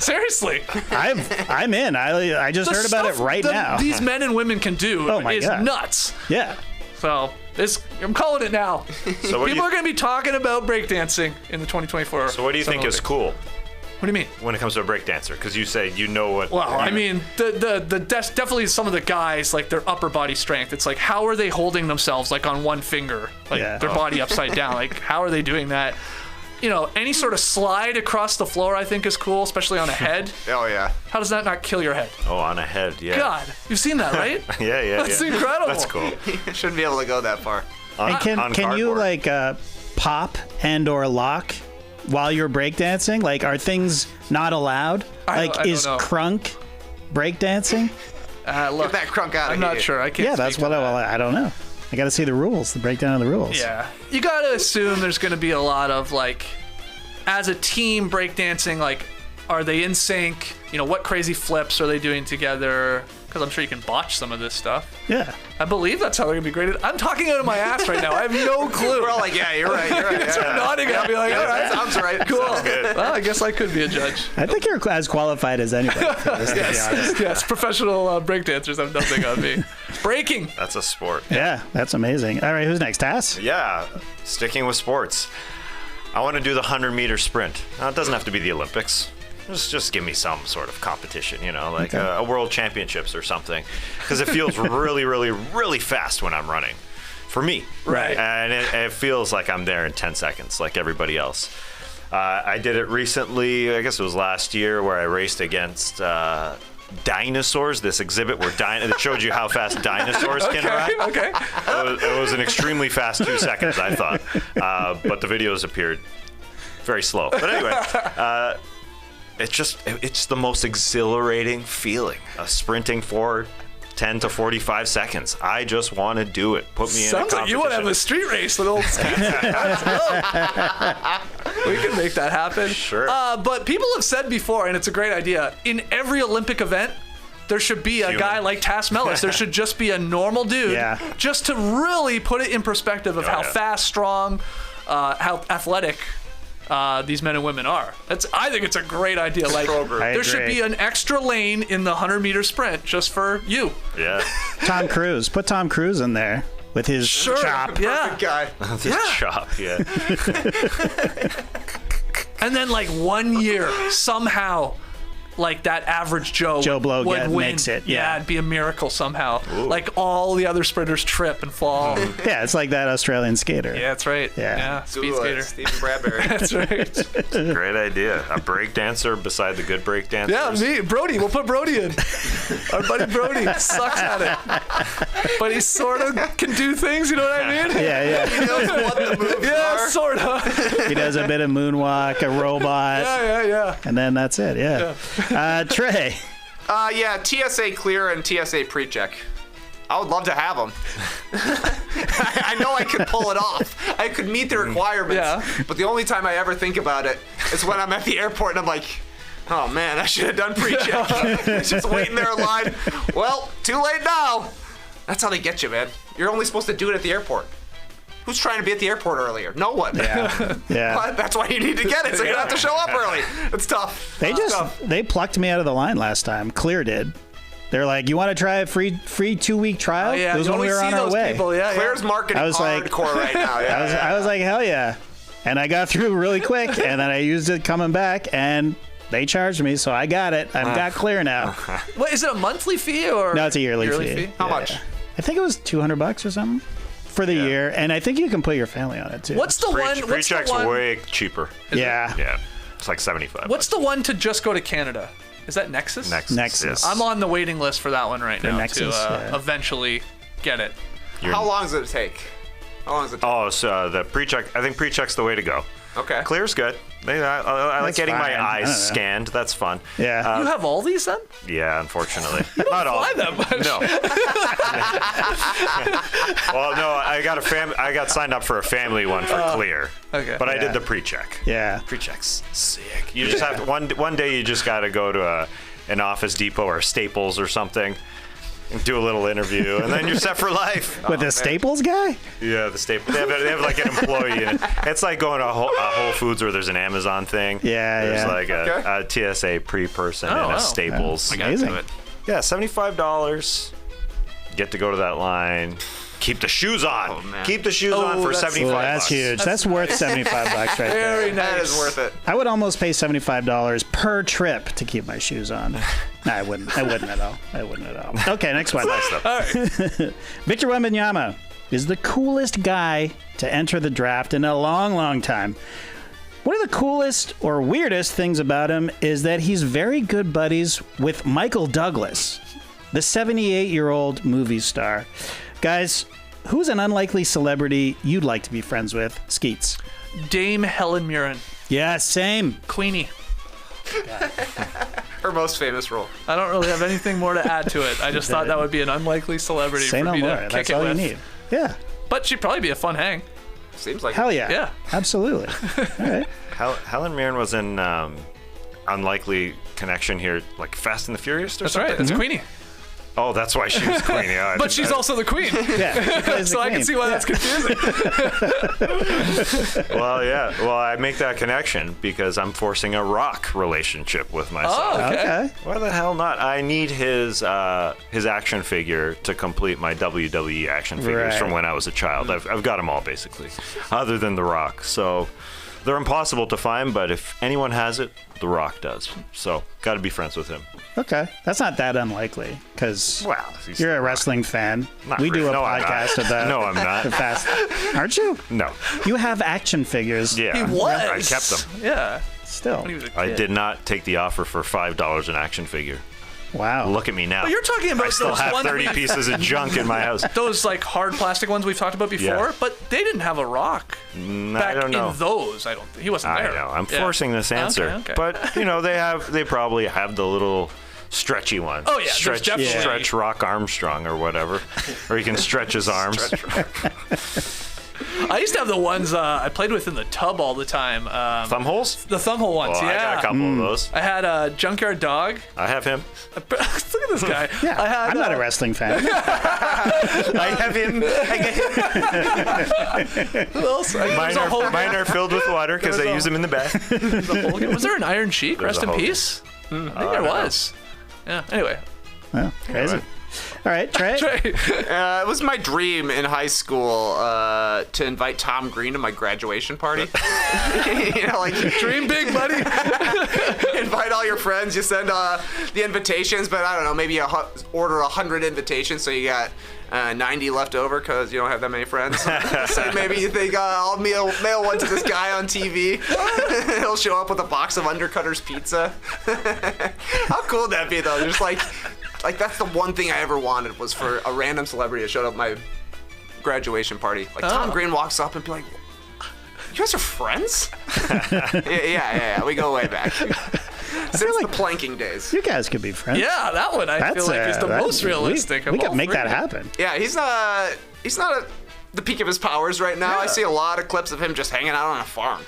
Seriously. I'm in. I just heard about it right now. These men and women can do Oh my is God. nuts. Yeah. So I'm calling it now. So what do People are you, going to be talking about breakdancing in the 2024. so what do you think is Olympics. cool What do you mean? when it comes to a breakdancer? Because you say you know what. Well, I mean, definitely some of the guys, like their upper body strength. It's like, how are they holding themselves like on one finger, like Yeah. their body upside down? Like, how are they doing that? You know, any sort of slide across the floor, I think is cool, especially on a head. Oh, yeah. How does that not kill your head? Oh, on a head, yeah. God, you've seen that, right? Yeah. That's incredible. That's cool. Shouldn't be able to go that far. And can you cardboard. like pop and or lock while you're breakdancing? Like, are things not allowed? I Like, don't is know. crunk breakdancing? Look, Get that crunk out of I'm here. not sure. I can't. Yeah, that's speak to what that. I don't know. I got to see the rules, the breakdown of the rules. Yeah. You gotta assume there's gonna be a lot of like, as a team breakdancing, like, are they in sync? You know, what crazy flips are they doing together? Because I'm sure you can botch some of this stuff. Yeah. I believe that's how they're gonna be graded. I'm talking out of my ass right now. I have no clue. We're all like, yeah, you're right. I'm nodding at me like, all right, Sounds right. cool. Well, I guess I could be a judge. I think you're as qualified as anybody for this, to be honest. Yes, professional breakdancers have nothing on me. Breaking. That's a sport. Yeah, that's amazing. All right, who's next? Tass? Yeah, sticking with sports. I want to do the 100-meter sprint. Now, it doesn't have to be the Olympics. Just give me some sort of competition, you know, like a world championships or something. Because it feels really, really, really fast when I'm running. For me. Right. And it feels like I'm there in 10 seconds, like everybody else. I did it recently, I guess it was last year, where I raced against dinosaurs, this exhibit where that showed you how fast dinosaurs can run. Okay. It was an extremely fast 2 seconds, I thought. But the videos appeared very slow. But anyway, it's the most exhilarating feeling. Sprinting for 10 to 45 seconds. I just want to do it. Put me in a Sounds like you want to have a street race with old skates. We can make that happen. Sure. But people have said before, and it's a great idea, in every Olympic event, there should be a guy like Tass Mellis. There should just be a normal dude, Yeah. just to really put it in perspective of how fast, strong, how athletic these men and women are. I think it's a great idea. Like, there should agree. be an extra lane in the 100-meter sprint just for you. Yeah. Tom Cruise. Put Tom Cruise in there with his chop. Yeah. Good guy. This chop, yeah. And then, like, 1 year, somehow, like, that average Joe Blow would win. makes it, Yeah, yeah. it'd be a miracle somehow. Like, all the other sprinters trip and fall. Yeah, it's like that Australian skater. Yeah, that's right. Yeah. Speed Google it, skater. Stephen Bradbury. That's right. Great idea. A break dancer beside the good break dancers. Yeah, me, Brody. We'll put Brody in. Our buddy Brody sucks at it, but he sort of can do things. You know what I mean? Yeah. He knows what the moves Yeah, are. sort of. He does a bit of moonwalk, a robot, Yeah. and then that's it. Yeah. Trey. Yeah, TSA clear and TSA pre-check. I would love to have them. I know I could pull it off. I could meet the requirements. Yeah. But the only time I ever think about it is when I'm at the airport and I'm like, oh man, I should have done pre-check. Just waiting there in line. Well, too late now. That's how they get you, man. You're only supposed to do it at the airport. Who's trying to be at the airport earlier? No one. Yeah. But that's why you need to get it, so you don't have to show up early. It's tough. They plucked me out of the line last time. Clear did. They're like, you want to try a free 2-week trial? Oh, yeah, It was you when we always were see on our those way. people. Yeah, Claire's marketing I was like- hardcore right now. Yeah. I was like, hell yeah. And I got through really quick, and then I used it coming back, and they charged me, so I got it. I've got clear now. What is it? A monthly fee or? No, it's a yearly fee. How much? I think it was $200 or something for the year, and I think you can put your family on it too. What's the one? What's the Pre-check's one? way cheaper. Yeah. Yeah. It's like 75. What's the one to just go to Canada? Is that Nexus? Nexus. Yes. I'm on the waiting list for that one right now Nexus, to yeah. eventually get it. How long does it take? How long does it take? Oh, so the pre-check. I think pre-check's the way to go. Okay. Clear's good. I like That's getting fine. my I don't know. eyes scanned. That's fun. Yeah. You have all these then? Yeah, unfortunately. Not all. Fly that much. No. Well, no, I got signed up for a family one for Clear. Okay. But I Yeah. did the pre-check. Yeah. Pre-check's sick. You just have one day. You just got to go to an Office Depot or Staples or something, and do a little interview, and then you're set for life. With the Staples guy? Yeah, the Staples. They have like an employee. In it. It's like going to a Whole Foods where there's an Amazon thing. Yeah, There's yeah. like a TSA pre-person Oh, in wow. a Staples. I gotta Amazing. do it. Yeah, $75. Get to go to that line. Keep the shoes on. Oh, man. Keep the shoes on for that's- $75. Well, that's huge. That's worth $75 right there. Very That nice. is worth it. I would almost pay $75 per trip to keep my shoes on. No, I wouldn't. I wouldn't at all. Okay, next one. Victor Wembanyama is the coolest guy to enter the draft in a long, long time. One of the coolest or weirdest things about him is that he's very good buddies with Michael Douglas, the 78-year-old movie star. Guys, who's an unlikely celebrity you'd like to be friends with? Skeets. Dame Helen Mirren. Yeah, same. Queenie. Her most famous role. I don't really have anything more to add to it. I just thought that would be an unlikely celebrity Say for no me more. to kick That's it all with. you need. Yeah. But she'd probably be a fun hang. Seems like Hell yeah. Yeah. Absolutely. All right. Helen Mirren was in unlikely connection here, like Fast and the Furious or That's something. right. That's Queenie. Oh, that's why she was Queen. Yeah, But she's also the queen. Yeah. she plays So the I can queen. see why Yeah. that's confusing. Well, yeah. Well, I make that connection because I'm forcing a rock relationship with myself. Oh, okay. Okay. Why the hell not? I need his action figure to complete my WWE action figures Right. from when I was a child. I've got them all basically, other than The Rock. So they're impossible to find, but if anyone has it, The Rock does. So got to be friends with him. Okay. That's not that unlikely because Well, he's you're The a Rock. wrestling fan. Not We do really. a No, I'm not. podcast about No, I'm not. the fast. Aren't you? No. You have action figures. Yeah. He was. I kept them. Yeah. Still. When he was a kid. I did not take the offer for $5 an action figure. Wow. Look at me now. But you're talking about I still those have ones 30 pieces of junk in my house. those like hard plastic ones we've talked about before, Yeah. but they didn't have a rock I back don't know. in those. I don't. He wasn't I there. know. I'm Yeah. forcing this answer. Okay. But, they probably have the little stretchy one. Oh, yeah, there's Stretch, definitely- stretch Rock Armstrong or whatever. Or he can stretch his arms. I used to have the ones I played with in the tub all the time. Thumb holes? The thumbhole ones. Oh, yeah. I got a couple of those. I had a junkyard dog. I have him. Look at this guy. Yeah. I had, I'm not a wrestling fan. I have him. Who else? Mine are filled with water because I use them in the bath. Was there an Iron Sheik? There's Rest a in Hogan. peace. I think there was. Yeah. Anyway. Well, crazy. All right, Trey. It was my dream in high school to invite Tom Green to my graduation party. Dream big, buddy. Invite all your friends. You send the invitations, but I don't know, maybe you order 100 invitations, so you got 90 left over because you don't have that many friends. So maybe you think I'll mail one to this guy on TV. He'll show up with a box of Undercutter's pizza. How cool would that be, though? Just like that's the one thing I ever wanted was for a random celebrity to show up at my graduation party. Like Tom Green walks up and be like, "You guys are friends?" yeah. We go way back. Since the planking days. You guys could be friends. Yeah, that one I feel like is the most realistic. We of could all make three. that happen. Yeah, he's not at the peak of his powers right now. Yeah. I see a lot of clips of him just hanging out on a farm.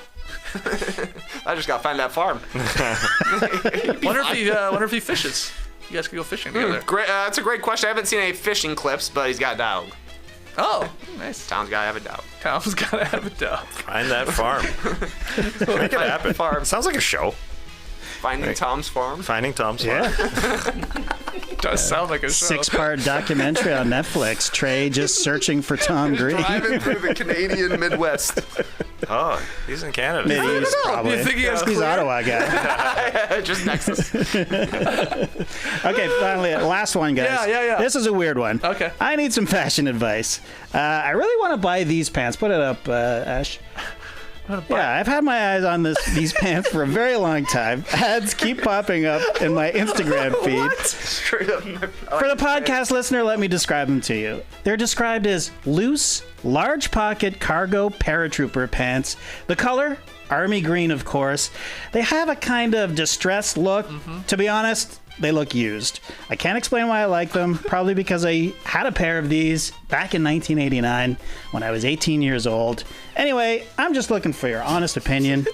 I just gotta find that farm. Wonder if he fishes. You guys could go fishing together. Great, that's a great question. I haven't seen any fishing clips, but he's got a dog. Oh, nice. Tom's gotta have a dog. Tom's gotta have a dog. Find that farm. Make it happen. Farm. Sounds like a show. Finding Tom's farm. Finding Tom's farm. Yeah. Does sound like a show. 6-part documentary on Netflix. Trey just searching for Tom Green. Driving through the Canadian Midwest. Oh, he's in Canada. Maybe he's probably. You think he has He's clear? Ottawa guy. Just Nexus. Okay, finally, last one, guys. Yeah. This is a weird one. Okay. I need some fashion advice. I really want to buy these pants. Put it up, Ash. Yeah, I've had my eyes on these pants for a very long time. Ads keep popping up in my Instagram feed. Straight up. For the podcast listener, let me describe them to you. They're described as loose, large pocket cargo paratrooper pants. The color? Army green, of course. They have a kind of distressed look. To be honest, they look used. I can't explain why I like them. Probably because I had a pair of these back in 1989 when I was 18 years old. Anyway, I'm just looking for your honest opinion.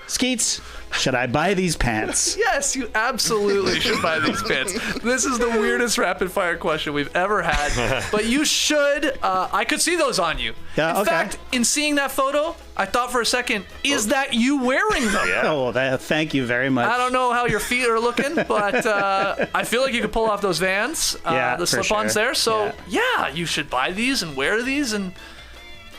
Skeets, should I buy these pants? Yes, you absolutely should buy these pants. This is the weirdest rapid fire question we've ever had, but you should. I could see those on you. Yeah, in okay. fact, in seeing that photo, I thought for a second, is that you wearing them? Yeah. Oh, thank you very much. I don't know how your feet are looking, but I feel like you could pull off those Vans, Yeah, the for slip-ons sure. there. So yeah, you should buy these and wear these, and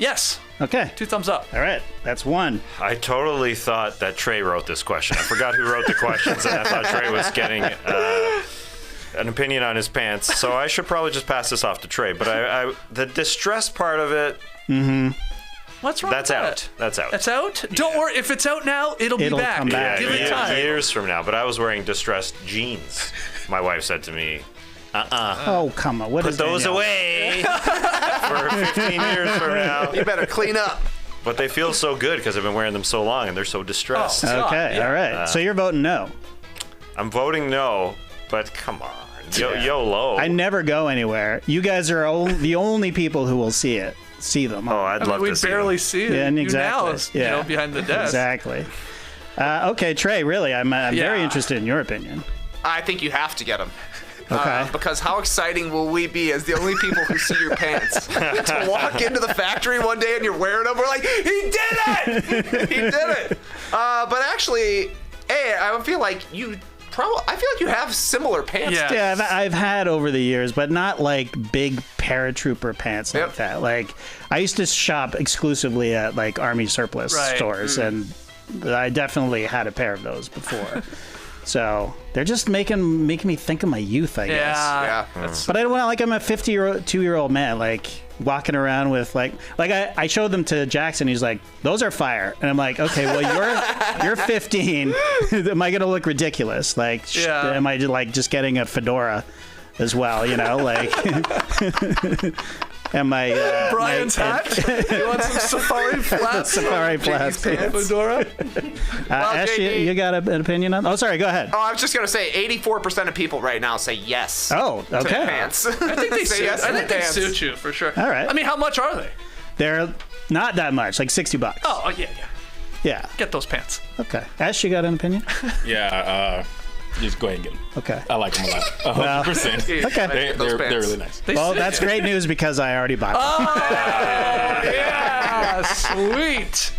yes, Okay. 2 thumbs up. All right, that's one. I totally thought that Trey wrote this question. I forgot who wrote the questions, and I thought Trey was getting an opinion on his pants. So I should probably just pass this off to Trey. But the distress part of it, What's wrong that's with out. That's out. That's out? Don't worry. If it's out now, it'll be back. come back. Give it time. Years from now. But I was wearing distressed jeans. My wife said to me, Oh, come on. What put is those Danielle? away for 15 years from now. You better clean up. But they feel so good because I've been wearing them so long and they're so distressed. Oh. Okay, Yeah. all right. So you're voting no. I'm voting no, but come on. YOLO. I never go anywhere. You guys are the only people who will see them. Oh, I'd I love mean, we to see barely them. see it. Yeah, You exactly. now, Yeah. behind the desk. Exactly. Okay, Trey, really, I'm very interested in your opinion. I think you have to get them. Okay. Because how exciting will we be as the only people who see your pants? To walk into the factory one day and you're wearing them, we're like, he did it! He did it! But actually, I feel like you have similar pants. Yeah. Yeah, I've had over the years, but not like big paratrooper pants like Yep. that. Like, I used to shop exclusively at like Army surplus Right. stores, and I definitely had a pair of those before. So they're just making me think of my youth, I guess. Yeah. Yeah. But I don't want, like, I'm a 52-year-old man, like walking around with like I showed them to Jackson. He's like, those are fire, and I'm like, okay, well you're 15. Am I gonna look ridiculous? Like, Yeah. am I just getting a fedora as well? You know, like. Am I Brian's hat. You want some safari flats? Safari flats. Fedora. Ash, JD. you got an opinion on? Oh, sorry. Go ahead. Oh, I was just gonna say, 84% of people right now say yes. Oh, To okay. pants. I think they Say suit. yes I to think they pants. suit you for sure. All right. I mean, how much are they? They're not that much, like $60. Oh yeah. Yeah. Get those pants. Okay. Ash, you got an opinion? Yeah, just go ahead and get them. Okay. I like them a lot. 100%. Okay. Those They're pants. really nice. They Well, suit that's you. great news because I already bought them. Oh, yeah, sweet.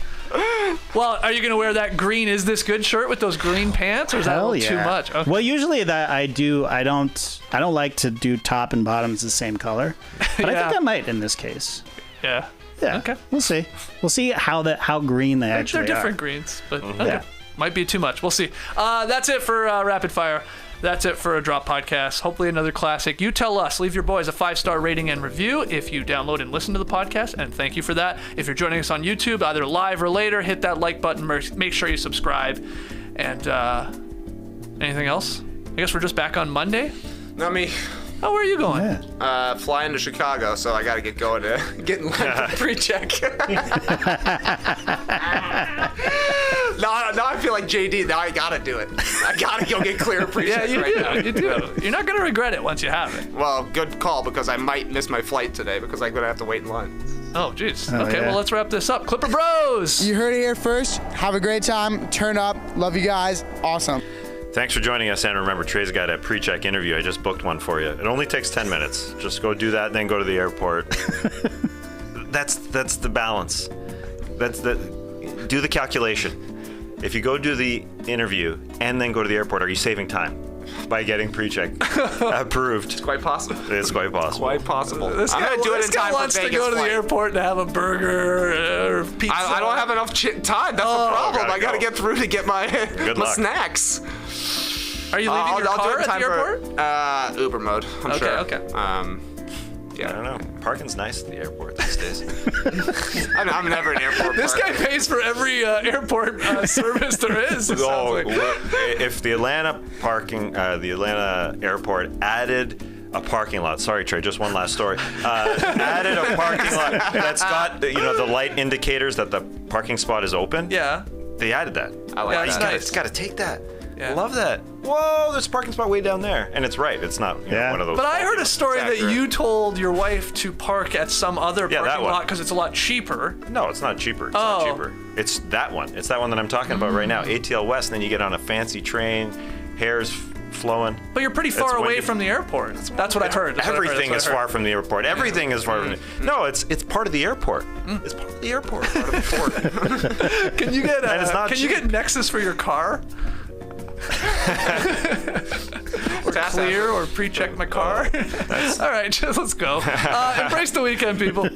Well, are you gonna wear that green "Is This Good" shirt with those green pants, or is that a Hell little yeah. too much? Okay. Well, usually that I do. I don't like to do top and bottoms the same color, but I Yeah. think I might in this case. Yeah. Yeah. Okay. We'll see. We'll see how green they actually They're different are. greens, but okay. Yeah. Might be too much. We'll see. That's it for Rapid Fire. That's it for a Drop Podcast. Hopefully another classic. You tell us. Leave your boys a 5-star rating and review if you download and listen to the podcast, and thank you for that. If you're joining us on YouTube, either live or later, hit that like button. Make sure you subscribe. And anything else? I guess we're just back on Monday. Not me. Oh, where are you going? Yeah. Flying to Chicago, so I gotta get going to get in line for pre-check. Now I feel like JD. Now I gotta do it. I gotta go get clear Yeah, pre-check you right do. now. You do. You're not gonna regret it once you have it. Well, good call, because I might miss my flight today because I'm gonna have to wait in line. Oh, jeez. Oh, Okay, yeah. well, let's wrap this up. Clipper Bros. You heard it here first. Have a great time. Turn up. Love you guys. Awesome. Thanks for joining us, and remember, Trey's got a pre-check interview. I just booked one for you. It only takes 10 minutes. Just go do that, and then go to the airport. That's the balance. Do the calculation. If you go do the interview and then go to the airport, are you saving time by getting pre-check approved? Quite possible. It's quite possible. Quite possible. This I'm guy, gonna do it this in guy time for wants to Vegas go to the flight. airport to have a burger or pizza. I don't have enough time. That's the problem. gotta I gotta go. get through to get my luck. snacks. Are you leaving your I'll do car it in at the time airport? for Uber mode. I'm Okay, sure. okay. I Yeah. don't know. Parking's nice at the airport these days. I'm never an airport. This guy pays for every airport service there is. It sounds like. If the Atlanta airport added a parking lot. Sorry, Trey, just one last story. Added a parking lot that's got the light indicators that the parking spot is open. Yeah. They added that. I like it's that. nice. It's got to take that. Yeah. Love that. Whoa, there's a parking spot way down there, and it's right. It's not one of those. But I heard a ones. story that accurate. you told your wife to park at some other that parking one. lot because it's a lot cheaper. No, it's not cheaper. It's not cheaper. It's that one. It's that one that I'm talking about right now. ATL West. And then you get on a fancy train, hair's flowing. But you're pretty far away from the airport. That's what I heard. Everything is far from the airport. Everything is far from. No, it's part of the airport. It's part of the airport. Part of the port. Can you get And it's not you cheap. get Nexus for your car? Or clear or pre-check my car? All right, let's go. Embrace the weekend, people.